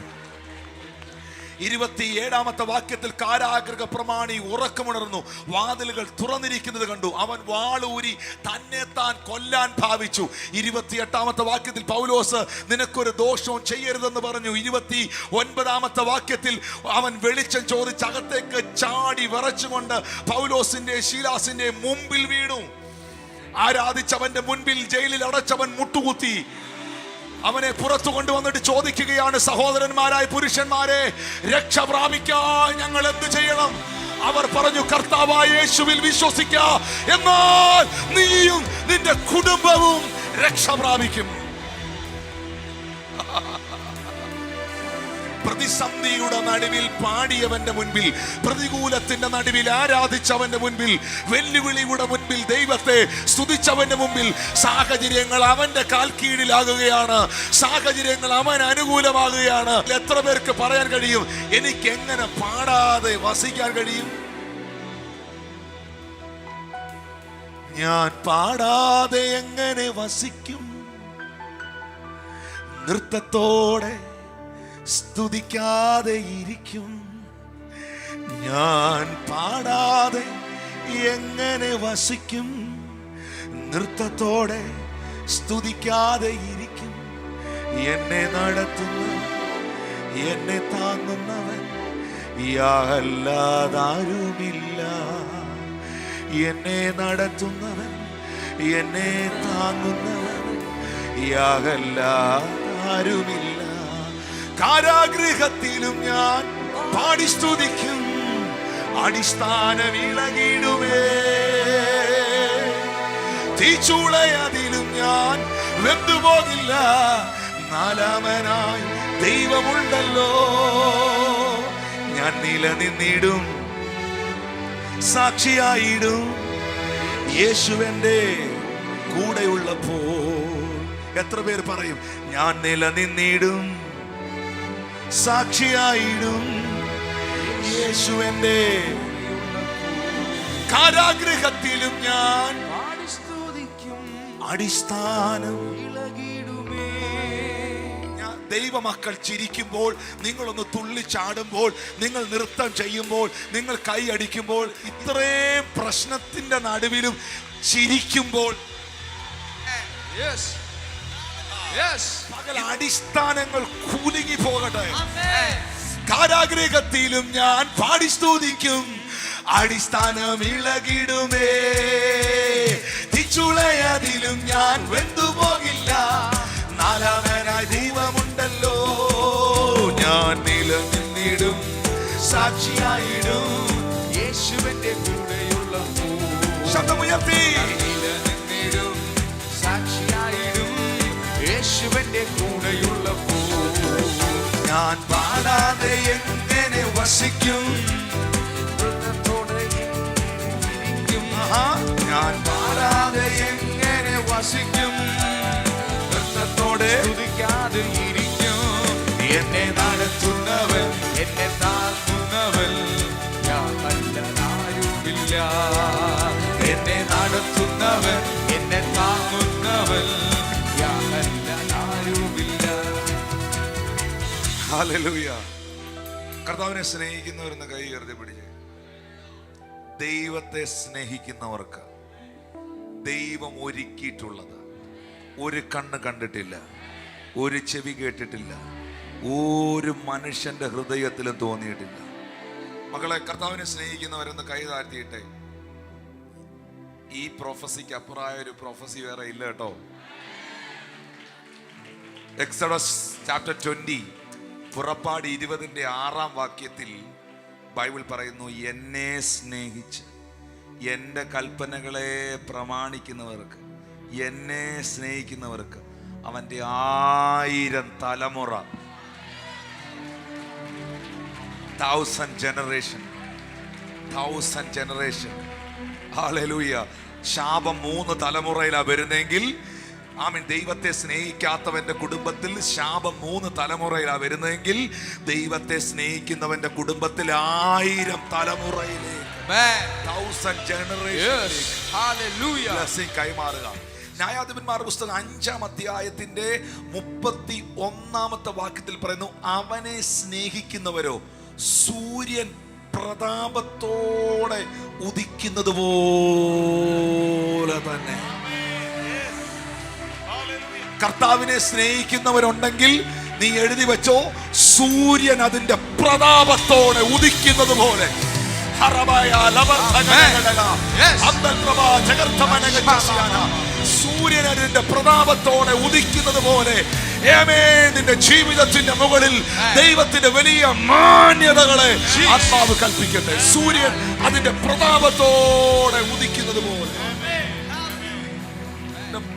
27-ാമത്തെ വാക്യത്തിൽ കാരാഗൃഹ പ്രമാണി ഉറക്കമുണർന്നു, വാതിലുകൾ തുറന്നിരിക്കുന്നത് കണ്ടു. അവൻ വാളൂരി തന്നെ താൻ കൊല്ലാൻ ഭാവിച്ചു. 28-ാമത്തെ വാക്യത്തിൽ പൗലോസ് നിനക്കൊരു ദോഷവും ചെയ്യരുതെന്ന് പറഞ്ഞു. 29-ാമത്തെ വാക്യത്തിൽ അവൻ വെളിച്ചം ചോദിച്ച് അകത്തേക്ക് ചാടി വിറച്ചുകൊണ്ട് പൗലോസിന്റെ ശീലാസിന്റെ മുമ്പിൽ വീണു. ആരാധിച്ചവന്റെ മുൻപിൽ ജയിലിൽ അടച്ചവൻ മുട്ടുകുത്തി. അവനെ പുറത്തു കൊണ്ടുവന്നിട്ട് ചോദിക്കുകയാണ്, സഹോദരന്മാരായ പുരുഷന്മാരെ, രക്ഷ പ്രാപിക്കാൻ ഞങ്ങൾ എന്ത് ചെയ്യണം? അവർ പറഞ്ഞു, കർത്താവായ യേശുവിൽ വിശ്വസിക്ക, എന്നാൽ നീയും നിന്റെ കുടുംബവും രക്ഷ പ്രാപിക്കും. പ്രതിസന്ധിയുടെ നടുവിൽ പാടിയവന്റെ മുൻപിൽ, പ്രതികൂലത്തിന്റെ നടുവിൽ ആരാധിച്ചവന്റെ മുൻപിൽ, വെല്ലുവിളിയുടെ മുൻപിൽ ദൈവത്തെ സ്തുതിച്ചവന്റെ മുൻപിൽ സാഹചര്യങ്ങൾ അവന്റെ കാൽ കീഴിലാകുകയാണ്. സാഹചര്യങ്ങൾ അവൻ അനുകൂലമാകുകയാണ്. എത്ര പേർക്ക് പറയാൻ കഴിയും, എനിക്ക് എങ്ങനെ പാടാതെ വസിക്കാൻ കഴിയും? ഞാൻ പാടാതെ എങ്ങനെ വസിക്കും? നൃത്തത്തോടെ സ്തുതിക്കാതെ ഇരിക്കും. ഞാൻ പാടാതെ എങ്ങനെ വസിക്കും? നൃത്തത്തോടെ സ്തുതിക്കാതെ ഇരിക്കും. എന്നെ നടത്തുന്ന, എന്നെ താങ്ങുന്നവൻ യാല്ലാതാരുമില്ല. എന്നെ നടത്തുന്നവൻ, എന്നെ താങ്ങുന്നവൻ യാല്ലാതാരുമില്ല. കാരാഗൃഹത്തിലും ഞാൻ പാടി സ്തുതിക്കും, അടിസ്ഥാനം ഇളകിടുമേ. തീച്ചൂളയതിലും ഞാൻ വെന്തുപോകില്ല. നാലാമനായി ദൈവമുണ്ടല്ലോ, ഞാൻ നിലനിന്നിടും, സാക്ഷിയായിടും, യേശുവന്റെ കൂടെയുള്ളപ്പോൾ. എത്ര പേർ പറയും ഞാൻ നിലനിന്നിടും, സാക്ഷിയായിടും, യേശുവന്റെ. കാരാഗൃഹത്തിലും ഞാൻ അടിസ്ഥാനം. ദൈവമക്കൾ ചിരിക്കുമ്പോൾ, നിങ്ങളൊന്ന് തുള്ളിച്ചാടുമ്പോൾ, നിങ്ങൾ നൃത്തം ചെയ്യുമ്പോൾ, നിങ്ങൾ കൈ അടിക്കുമ്പോൾ, ഇത്രയും പ്രശ്നത്തിന്റെ നടുവിലും ചിരിക്കുമ്പോൾ പകൽ അടിസ്ഥാനങ്ങൾ കുലുങ്ങി പോകട്ടെ. കാരാഗൃഹത്തിലും ഞാൻ പാടി സ്തുതിക്കും, അടിസ്ഥാനം ഇളകിടുമേ, തിച്ചുളയതിലും ഞാൻ വെന്തുപോകില്ല, നാലാമനായി ദൈവമുണ്ടല്ലോ, ഞാൻ നിലനിന്നിടും, സാക്ഷിയായിടും, യേശുവിന്റെ കൂടെയുള്ളപ്പോൾ. ശബ്ദമുയർത്തി നിലനിന്നിടും, സാക്ഷിയായിടും, യേശുവിന്റെ കൂടെയുള്ളപ്പോൾ. ഞാൻ പാടാതെ എങ്ങനെ വസിക്കും, ഞാൻ പാടാതെ എങ്ങനെ വസിക്കും, നൃത്തത്തോടെ സ്തുതിക്കാതെ ഇരിക്കും. എന്നെ നടത്തുന്നവൻ, എന്നെ താങ്ങുന്നവൻ, ആരുമില്ല. എന്നെ നടത്തുന്നവൻ, എന്നെ താങ്ങുന്നവൻ, ആരുമില്ല. ഹല്ലേലൂയ. കർത്താവിനെ സ്നേഹിക്കുന്നവരെന്ന് കൈ ഉയർത്തി പിടിച്ച്. ദൈവത്തെ സ്നേഹിക്കുന്നവർക്ക് ദൈവം ഒരുക്കിയിട്ടുള്ളത് ഒരു കണ്ണ് കണ്ടിട്ടില്ല, ഒരു ചെവി കേട്ടിട്ടില്ല, ഒരു മനുഷ്യന്റെ ഹൃദയത്തിലും തോന്നിയിട്ടില്ല. മക്കളെ, കർത്താവിനെ സ്നേഹിക്കുന്നവരെന്ന് കൈ താഴ്ത്തിയിട്ടെ. ഈ പ്രൊഫസിക്ക് അപ്പുറമായ ഒരു പ്രൊഫസി വേറെ ഇല്ല കേട്ടോ. എക്സോഡസ് ചാപ്റ്റർ 20 പുറപ്പാട് 20-6 വാക്യത്തിൽ ബൈബിൾ പറയുന്നു, എന്നെ സ്നേഹിച്ച് എൻ്റെ കൽപ്പനകളെ പ്രമാണിക്കുന്നവർക്ക്, എന്നെ സ്നേഹിക്കുന്നവർക്ക് അവൻ്റെ 1000 തലമുറ, 1000 ജനറേഷൻ. ഹല്ലേലൂയ. ശാപം 3 തലമുറയിലാണ് വരുന്നെങ്കിൽ, ദൈവത്തെ സ്നേഹിക്കാത്തവന്റെ കുടുംബത്തിൽ ശാപം 3 തലമുറയിലാണ് വരുന്നതെങ്കിൽ, ദൈവത്തെ സ്നേഹിക്കുന്നവന്റെ കുടുംബത്തിൽ 1000 തലമുറയിലേക്ക്, 1000 ജനറേഷൻ കൈമാറുക. ന്യായാധിപന്മാരുടെ പുസ്തകം 5-ാം അധ്യായത്തിന്റെ 31-ാമത്തെ വാക്യത്തിൽ പറയുന്നു, അവനെ സ്നേഹിക്കുന്നവരോ സൂര്യൻ പ്രതാപത്തോടെ ഉദിക്കുന്നത് പോലെ തന്നെ. കർത്താവിനെ സ്നേഹിക്കുന്നവരുണ്ടെങ്കിൽ നീ എഴുതി വെച്ചോ, സൂര്യൻ അതിന്റെ പ്രതാപത്തോടെ ഉദിക്കുന്നത് പോലെ. സൂര്യൻ അതിന്റെ പ്രതാപത്തോടെ ഉദിക്കുന്നത് പോലെ നിന്റെ ജീവിതത്തിന്റെ മുകളിൽ ദൈവത്തിന്റെ വലിയ മാന്യതകളെ ആത്മാവ് കൽപ്പിക്കട്ടെ. സൂര്യൻ അതിന്റെ പ്രതാപത്തോടെ ഉദിക്കുന്നത് പോലെ.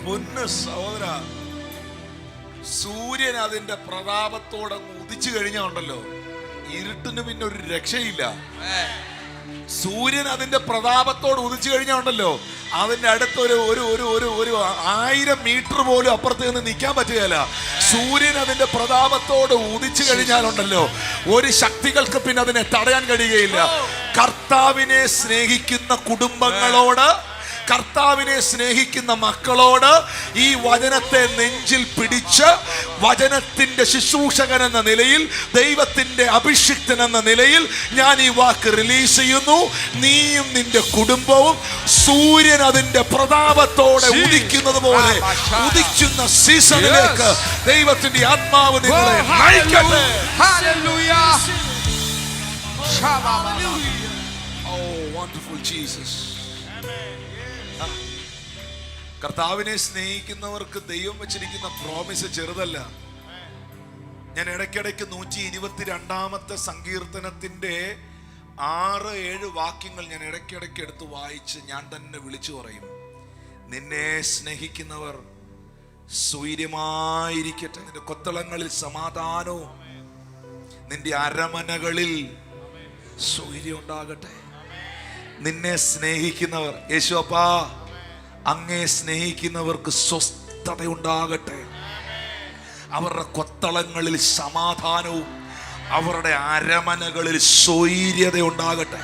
പൊന്ന് സഹോദര, സൂര്യൻ അതിന്റെ പ്രതാപത്തോടെ ഉദിച്ചു കഴിഞ്ഞാൽ ഉണ്ടല്ലോ, ഇരുട്ടിന് പിന്നെ ഒരു രക്ഷയില്ല. സൂര്യൻ അതിന്റെ പ്രതാപത്തോട് ഉദിച്ചു കഴിഞ്ഞാൽ ഉണ്ടല്ലോ, അതിന്റെ അടുത്തൊരു 1000 മീറ്റർ പോലും അപ്പുറത്ത് നിന്ന് നിൽക്കാൻ പറ്റുകയില്ല. സൂര്യൻ അതിന്റെ പ്രതാപത്തോട് ഉദിച്ചു കഴിഞ്ഞാലുണ്ടല്ലോ, ഒരു ശക്തികൾക്ക് പിന്നെ അതിനെ തടയാൻ കഴിയുകയില്ല. കർത്താവിനെ സ്നേഹിക്കുന്ന കുടുംബങ്ങളോട്, കർത്താവിനെ സ്നേഹിക്കുന്ന മക്കളോട് ഈ വചനത്തെ നെഞ്ചിൽ പിടിച്ച്, വചനത്തിന്റെ ശുശ്രൂഷകൻ എന്ന നിലയിൽ, ദൈവത്തിന്റെ അഭിഷിക്തൻ എന്ന നിലയിൽ ഞാൻ ഈ വാക്ക് റിലീസ് ചെയ്യുന്നു. നീയും നിന്റെ കുടുംബവും സൂര്യൻ അതിന്റെ പ്രതാപത്തോടെ ഉദിക്കുന്നത് പോലെ ഉദിക്കുന്ന സീസണിലേക്ക് ദൈവത്തിന്റെ ആത്മാവ് നിങ്ങളെ നയിക്കട്ടെ. Oh, wonderful Jesus. കർത്താവിനെ സ്നേഹിക്കുന്നവർക്ക് ദൈവം വെച്ചിരിക്കുന്ന പ്രോമിസ് ചെറുതല്ല. ഞാൻ ഇടയ്ക്കിടയ്ക്ക് 122-ാമത്തെ സങ്കീർത്തനത്തിന്റെ 6-7 വാക്യങ്ങൾ ഞാൻ ഇടയ്ക്കിടയ്ക്ക് എടുത്ത് വായിച്ച് ഞാൻ തന്നെ വിളിച്ചു പറയും. നിന്നെ സ്നേഹിക്കുന്നവർ സ്വൈര്യമായിരിക്കട്ടെ. നിന്റെ കൊത്തളങ്ങളിൽ സമാധാനവും നിന്റെ അരമനകളിൽ സ്വൈര്യം ഉണ്ടാകട്ടെ. നിന്നെ സ്നേഹിക്കുന്നവർ, യേശുവപ്പാ അങ്ങേ സ്നേഹിക്കുന്നവർക്ക് സ്വസ്ഥത ഉണ്ടാകട്ടെ. അവരുടെ കൊത്തളങ്ങളിൽ സമാധാനവും അവരുടെ അരമനകളിൽ സ്വൈര്യത ഉണ്ടാകട്ടെ.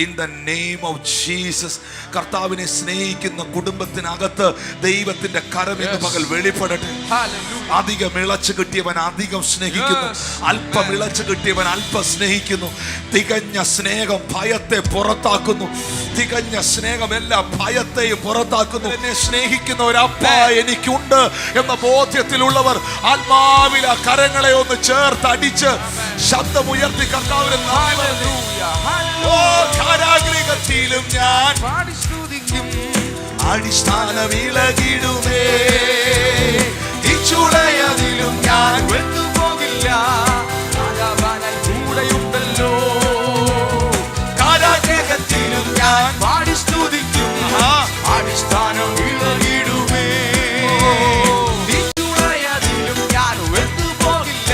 In the name of Jesus. കർത്താവിനെ സ്നേഹിക്കുന്ന കുടുംബത്തിനകത്ത് ദൈവത്തിന്റെ കരം ഇന്ന് പകൽ വെളിപ്പെടട്ടെ. അധികം ഇളച്ചു കിട്ടിയവൻ അധികം സ്നേഹിക്കുന്നു, അല്പം ഇളച്ചു കിട്ടിയവൻ അല്പം സ്നേഹിക്കുന്നു. തികഞ്ഞ സ്നേഹം ഭയത്തെ പുറത്താക്കുന്നു. തികഞ്ഞ സ്നേഹം എല്ലാ ഭയത്തെയും പുറത്താക്കുന്നു. എന്നെ സ്നേഹിക്കുന്ന ഒരപ്പ എനിക്കുണ്ട് എന്ന ബോധ്യത്തിലുള്ളവർ ആത്മാവിൽ ആ കരങ്ങളെ ഒന്ന് ചേർത്തടിച്ച് ശബ്ദമുയർത്തി കർത്താവിനെ കാരാഗ്രഹത്തിലും ഞാൻ സ്തുതിക്കും. അടിസ്ഥാന വിളകിടുമേ, ചുളയതിലും ഞാൻ വെട്ടുപോകില്ല, കൂടെയുണ്ടല്ലോ. കാരാഗ്രഹത്തിലും ഞാൻ പാടി സ്തുതിക്കും. അടിസ്ഥാനം വിളകിടുമേ, ചുളയതിലും ഞാൻ വെട്ടുപോകില്ല,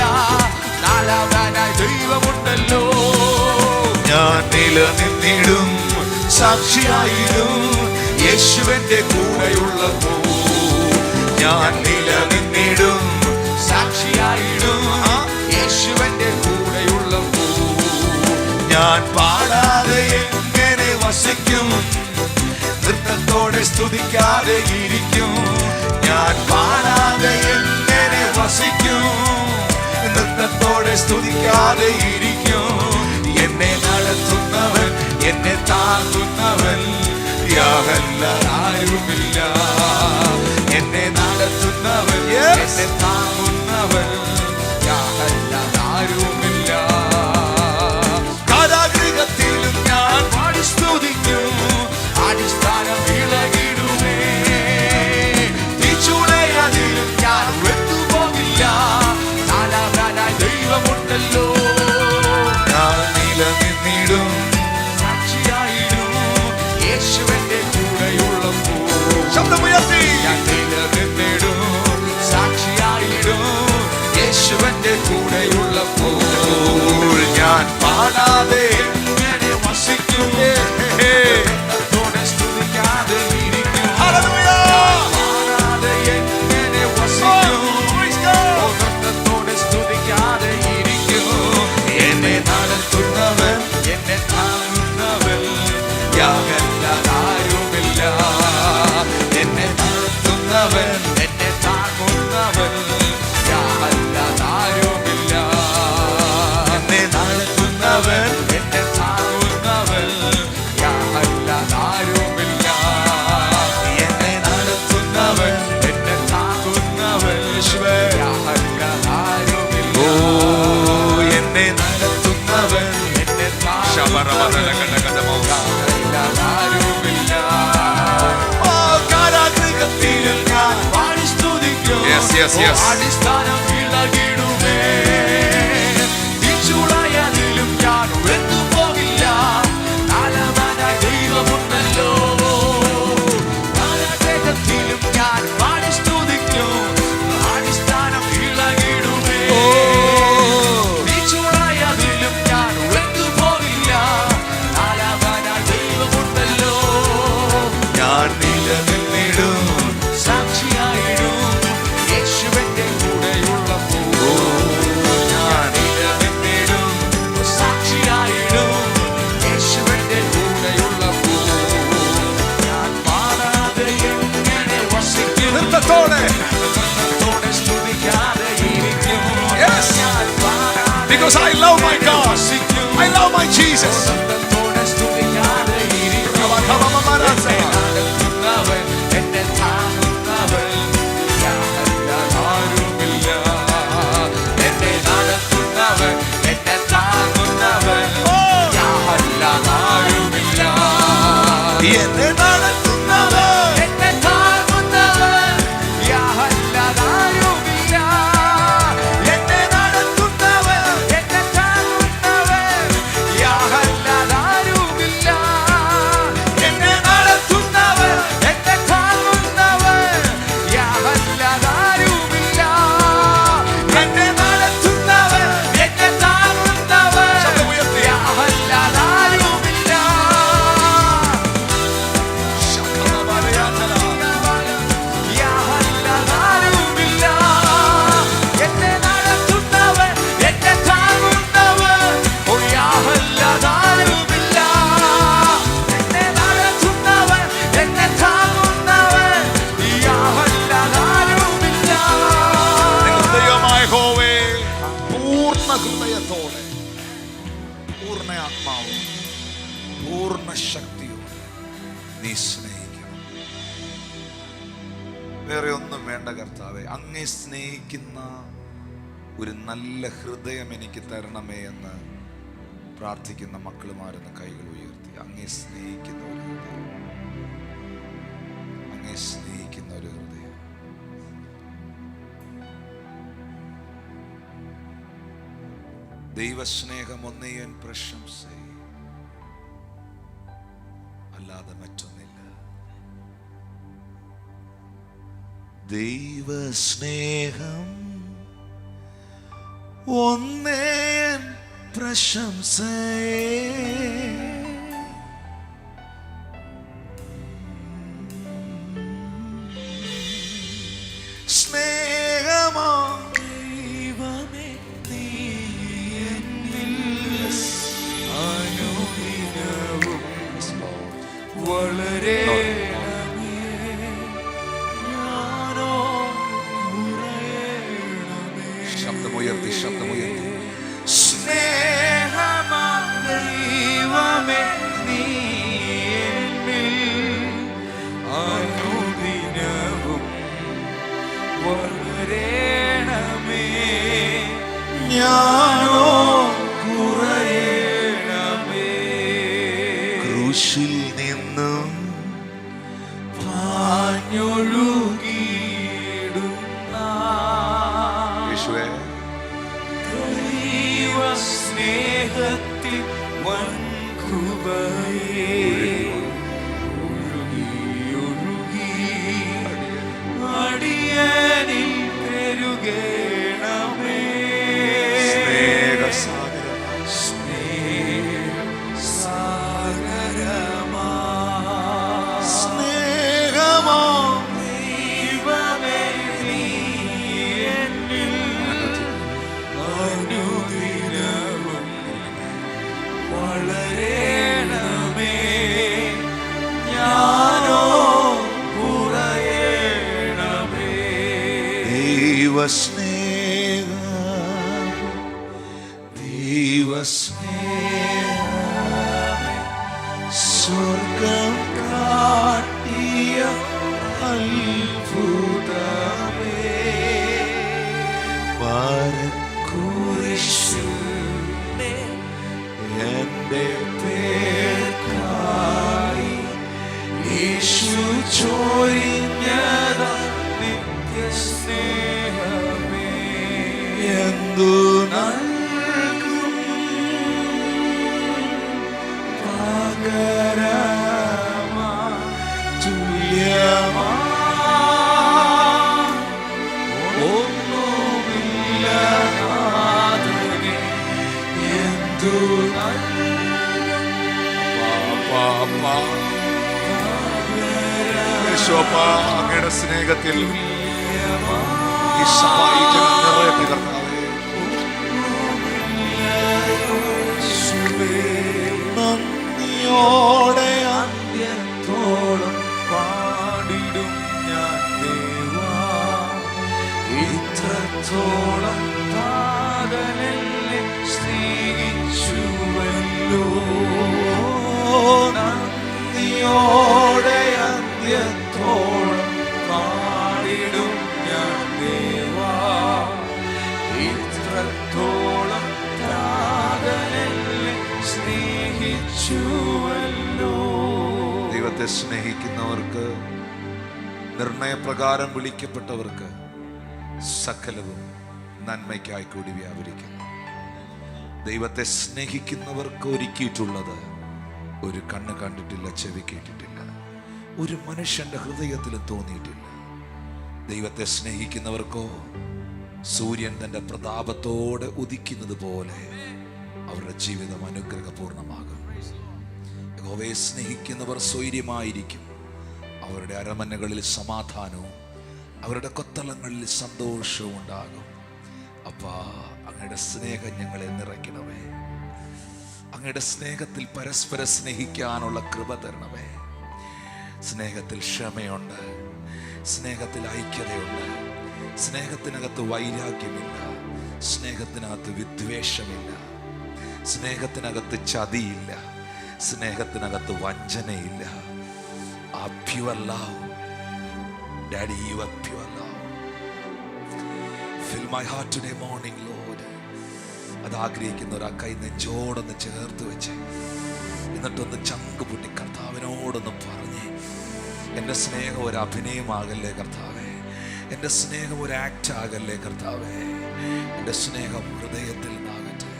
നാലാവാനായി ദൈവമുണ്ടല്ലോ. ഞാൻ നിലനിന്നിടും, സാക്ഷിയായിടും, യേശുവിന്റെ കൂടെയുള്ളപ്പോ. ഞാൻ നിലനിന്നിടും, സാക്ഷിയായിടും, യേശുവിന്റെ കൂടെയുള്ളപ്പോ. ഞാൻ പാടാതെ എങ്ങനെ വസിക്കും, നൃത്തത്തോടെ സ്തുതിക്കാതെ ഇരിക്കും. ഞാൻ പാടാതെ എങ്ങനെ വസിക്കും, നൃത്തത്തോടെ സ്തുതിക്കാതെ ഇരിക്കും. എന്നെ നടത്തുന്നവൻ, എന്നെ താങ്ങുന്നവൻ, യാതൊരുമില്ല. എന്നെ നടത്തുന്നവൻ, എന്നെ താങ്ങുന്നവൻ, യാതൊരുമില്ല. കാരാഗ്രഹത്തിലും ഞാൻ പാടി സ്തുതിക്കും. അടിസ്ഥാനം വിളകിടുമേ, ചുളയതിലും ഞാൻ വെട്ടുപോകില്ല, നാലാവാനായി ദൈവമുണ്ടല്ലോ. ഞാൻ നിലനിന്നിടും, സാക്ഷിയായിടും, യേശുവിന്റെ കൂടെയുള്ളപ്പോ. ശബ്ദമുയർത്തി ഞാൻ നിലനിന്നിടും, സാക്ഷിയായിടും, യേശുവിന്റെ കൂടെയുള്ളപ്പോ. ഞാൻ പാടാതെ എങ്ങനെ വസിക്കും, നൃത്തത്തോടെ സ്തുതിക്കാതെ ഇരിക്കും. പാടാതെ എങ്ങനെ വസിക്കും, നൃത്തത്തോടെ സ്തുതിക്കാതെ ഇരിക്കും. എന്നെ നടത്തുന്നവൻ, എന്നെ താങ്ങുന്നവൻ, യാതൊരുമില്ല. എന്നെ നടത്തുന്നവൻ, എന്നെ താങ്ങുന്നവൻ, യാതൊരുമില്ല. എന്നെ നടത്തുന്നവൻ, എന്നെ താങ്ങുന്നവൻ, യാതൊരുമില്ല. എന്നെ നടത്തുന്നവൻ, എന്നെ താങ്ങുന്നവൻ, യേശുവേ. യാതൊരുമില്ല. ഓ എന്നെ നടത്തുന്നവൻ, എന്നെ യാതൊരുമില്ല. ഓ കാരാഗ്രഹത്തിലും ഞാൻ പാടി സ്തുതിക്കും. Yes, yes, yes. അടിസ്ഥാനം വിളകിടുമേ, ചുളയതിലും ഞാൻ വെട്ടുപോകില്ല, നാലാവാനായി ദൈവമുണ്ടല്ലോ. കാരാഗ്രഹത്തിലും ഞാൻ പാടി സ്തുതിക്കും. അടിസ്ഥാനം വിളകിടുമേ, ചുളയതിലും ഞാൻ വെട്ടുപോകില്ല, നാലാവാനായി ദൈവമുണ്ടല്ലോ. ഞാൻ നിലനിന്നിടും, സാക്ഷിയായിടും, യേശുവിന്റെ കൂടെയുള്ളപ്പോ. ഞാൻ നിലനിന്നിടും, സാക്ഷിയായിടും, യേശുവിന്റെ കൂടെയുള്ളപ്പോ. ഞാൻ പാടാതെ എങ്ങനെ വസിക്കും, നൃത്തത്തോടെ നൃത്തത്തോടെ സ്തുതിക്കാതെ ഇരിക്കും. Yes. ഞാൻ പാടാതെ Because I love my God. വസിക്കും, I love my Jesus. നൃത്തത്തോടെ സ്തുതിക്കാതെ ഇരിക്കും. എന്നെ നടത്തുന്നവൻ, എന്നെ താങ്ങുന്നവൻ, യാതൊരുമില്ല. എന്നെ നടത്തുന്നവൻ, എന്നെ താങ്ങുന്നവൻ, യാതൊരുമില്ല. എന്നെ നടത്തുന്നവൻ, എന്നെ താങ്ങുന്നവൻ, യാതൊരുമില്ല. എന്നെ നടത്തുന്നവൻ, എന്നെ താങ്ങുന്നവൻ, യാതൊരുമില്ല. എന്നെ നടത്തുന്നവൻ, എന്നെ താങ്ങുന്നവൻ, യാതൊരുമില്ല. പൂർണ്ണ ആത്മാവും പൂർണ്ണ ശക്തിയും നീ സ്നേഹിക്കണം. വേറെ ഒന്നും വേണ്ട കർത്താവേ, അങ്ങേ സ്നേഹിക്കുന്ന ഒരു നല്ല ഹൃദയം എനിക്ക് തരണമേ എന്ന് പ്രാർത്ഥിക്കുന്ന മക്കളുമാരെന്ന് കൈകൾ ഉയർത്തി. അങ്ങേ സ്നേഹിക്കുന്ന ഒരു ഹൃദയം, അങ്ങേ സ്നേഹിക്കുന്ന ഒരു ഹൃദയം. ദൈവസ്നേഹം ഒന്നേയൻ പ്രശംസ, അല്ലാതെ മറ്റൊന്നില്ല. ദൈവസ്നേഹം ഒന്നേൻ പ്രശംസ, സ്നേഹമാ ദൈവമേ നീ എന്നിൽ അനുദിനവും വളരെ ശബ്ദമുയർത്തി സ്നേഹമാം ദൈവമേ നീ എന്നിൽ അനുദിനവും വളരണമേ, ഞാനോ കുറയണമേ. ക്രൂശിൽ നിന്നും പാഞ്ഞൊഴുകിയിടുന്ന യേശുവേ ദൈവസ്നേഹത്തിൽ വൻകൃപയേ ഒഴുകി അടിയനിൽ പെരുകണമേ. സ്നേഹസാഗരമാ സ്നേഹമാ ദൈവമേ നീ എന്നിൽ അനുദിനവും വളരണമേ, ഞാനോ കുറയണമേ. ദൈവസ്നേഹം സ്വർഗം കാട്ടിയ അത്ഭുതമേ, കുരിശിൽ എന്റെ പേർക്കായി യേശു ചൊരിഞ്ഞതാ നിത്യസ്നേഹമേ, എന്തു നൽകും പകരമാ തുല്യമാ ഒന്നുമില്ല നാഥനേ, എന്തു യേശുവപ്പാ, അങ്ങയുടെ സ്നേഹത്തിൽ ഈ സഭ ഈ ജനം നിറയട്ടെ കർത്താവേ. നന്ദിയോടെ അന്ത്യത്തോളം പാടിടും ഞാൻ ദേവാ, ഇത്രത്തോളം താതനെന്നെ സ്നേഹിച്ചുവല്ലോ. നന്ദിയോടെ അന്ത്യത്തോളം പാടിടും ഞാൻ ദേവാ, ഇത്രത്തോളം താതനെന്നെ സ്നേഹിച്ചുവല്ലോ. ദൈവത്തെ സ്നേഹിക്കുന്നവർക്ക്, നിർണയപ്രകാരം വിളിക്കപ്പെട്ടവർക്ക് സകലവും നന്മയ്ക്കായി കൂടി വ്യാപരിക്കുന്നു. ദൈവത്തെ സ്നേഹിക്കുന്നവർക്ക് ഒരുക്കിയിട്ടുള്ളത് ഒരു കണ്ണ് കണ്ടിട്ടില്ല, ചെവി കേട്ടിട്ടില്ല, ഒരു മനുഷ്യന്റെ ഹൃദയത്തിൽ തോന്നിയിട്ടില്ല. ദൈവത്തെ സ്നേഹിക്കുന്നവർക്കോ സൂര്യൻ തന്റെ പ്രതാപത്തോടെ ഉദിക്കുന്നത് പോലെ അവരുടെ ജീവിതം അനുഗ്രഹപൂർണമാകും. യഹോവയെ സ്നേഹിക്കുന്നവർ സ്വൈര്യമായിരിക്കും. അവരുടെ അരമനകളിൽ സമാധാനവും അവരുടെ കൊത്തളങ്ങളിൽ സന്തോഷവും ഉണ്ടാകും. അപ്പാ, അങ്ങയുടെ സ്നേഹം ഞങ്ങളെ നിറയ്ക്കണമേ. അങ്ങയുടെ സ്നേഹത്തിൽ പരസ്പരം സ്നേഹിക്കാനുള്ള കൃപ തരണമേ. സ്നേഹത്തിൽ ക്ഷമയുണ്ട്, സ്നേഹത്തിൽ ഐക്യതയുണ്ട്, സ്നേഹത്തിനകത്ത് വൈരാഗ്യമില്ല, സ്നേഹത്തിനകത്ത് വിദ്വേഷമില്ല, സ്നേഹത്തിനകത്ത് ചതിയില്ല, സ്നേഹത്തിനകത്ത് വഞ്ചനയില്ല. ആ pure love, daddy, you are pure love. Fill my heart today morning lord. അത് ആഗ്രഹിക്കുന്നവർ ആ കൈ നെഞ്ചോടൊന്ന് ചേർത്ത് വെച്ച് എന്നിട്ടൊന്ന് ചങ്ക് പൊട്ടി കർത്താവിനോടൊന്ന് പറഞ്ഞ്, എൻ്റെ സ്നേഹം ഒരു അഭിനയമാകല്ലേ കർത്താവേ, എൻ്റെ സ്നേഹം ഒരു ആക്ട് ആകല്ലേ കർത്താവേ, എൻ്റെ സ്നേഹം ഹൃദയത്തിൽ നിന്നാകട്ടെ.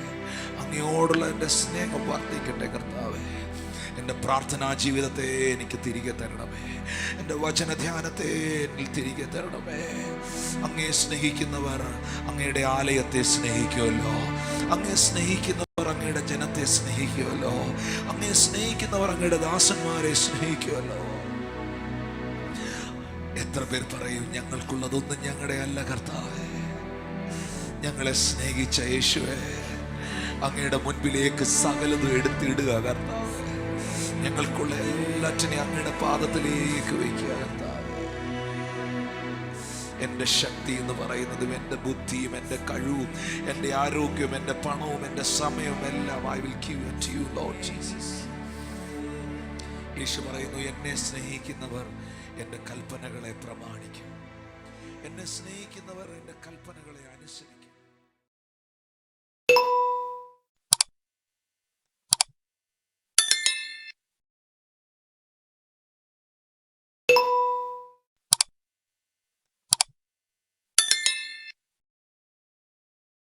അങ്ങയോടുള്ള എൻ്റെ സ്നേഹം വർദ്ധിക്കട്ടെ കർത്താവേ. എൻ്റെ പ്രാർത്ഥനാ ജീവിതത്തെ എനിക്ക് തിരികെ തരണമേ, എൻ്റെ വചനധ്യാനത്തെ എന്നിൽ തിരികെ തരണമേ. അങ്ങയെ സ്നേഹിക്കുന്നവർ അങ്ങയുടെ ആലയത്തെ സ്നേഹിക്കുമല്ലോ, അങ്ങയെ സ്നേഹിക്കുന്നവർ അങ്ങയുടെ ജനത്തെ സ്നേഹിക്കുമല്ലോ, അങ്ങയെ സ്നേഹിക്കുന്നവർ അങ്ങയുടെ ദാസന്മാരെ സ്നേഹിക്കുമല്ലോ. എത്ര പേർ പറയും, ഞങ്ങൾക്കുള്ളതൊന്നും ഞങ്ങളുടെ അല്ല കർത്താവേ, ഞങ്ങളെ സ്നേഹിച്ച യേശുവേ, അങ്ങയുടെ മുൻപിലേക്ക് സകലതും എടുത്തിടുക കർത്താവേ. ഞങ്ങൾക്കുള്ള എല്ലാറ്റിനെയും അങ്ങയുടെ പാദത്തിലേക്ക് വയ്ക്കുക കർത്താവേ. എൻ്റെ ശക്തി എന്ന് പറയുന്നതും എൻ്റെ ബുദ്ധിയും എൻ്റെ കഴിവും എൻ്റെ ആരോഗ്യവും എൻ്റെ പണവും എൻ്റെ സമയവും എല്ലാം I will give it to you Lord Jesus. യേശു പറയുന്നു, എന്നെ സ്നേഹിക്കുന്നവർ എൻ്റെ കൽപ്പനകളെ പ്രമാണിക്കും, എന്നെ സ്നേഹിക്കുന്നവർ എൻ്റെ കൽപ്പനകളെ അനുസരിക്കും.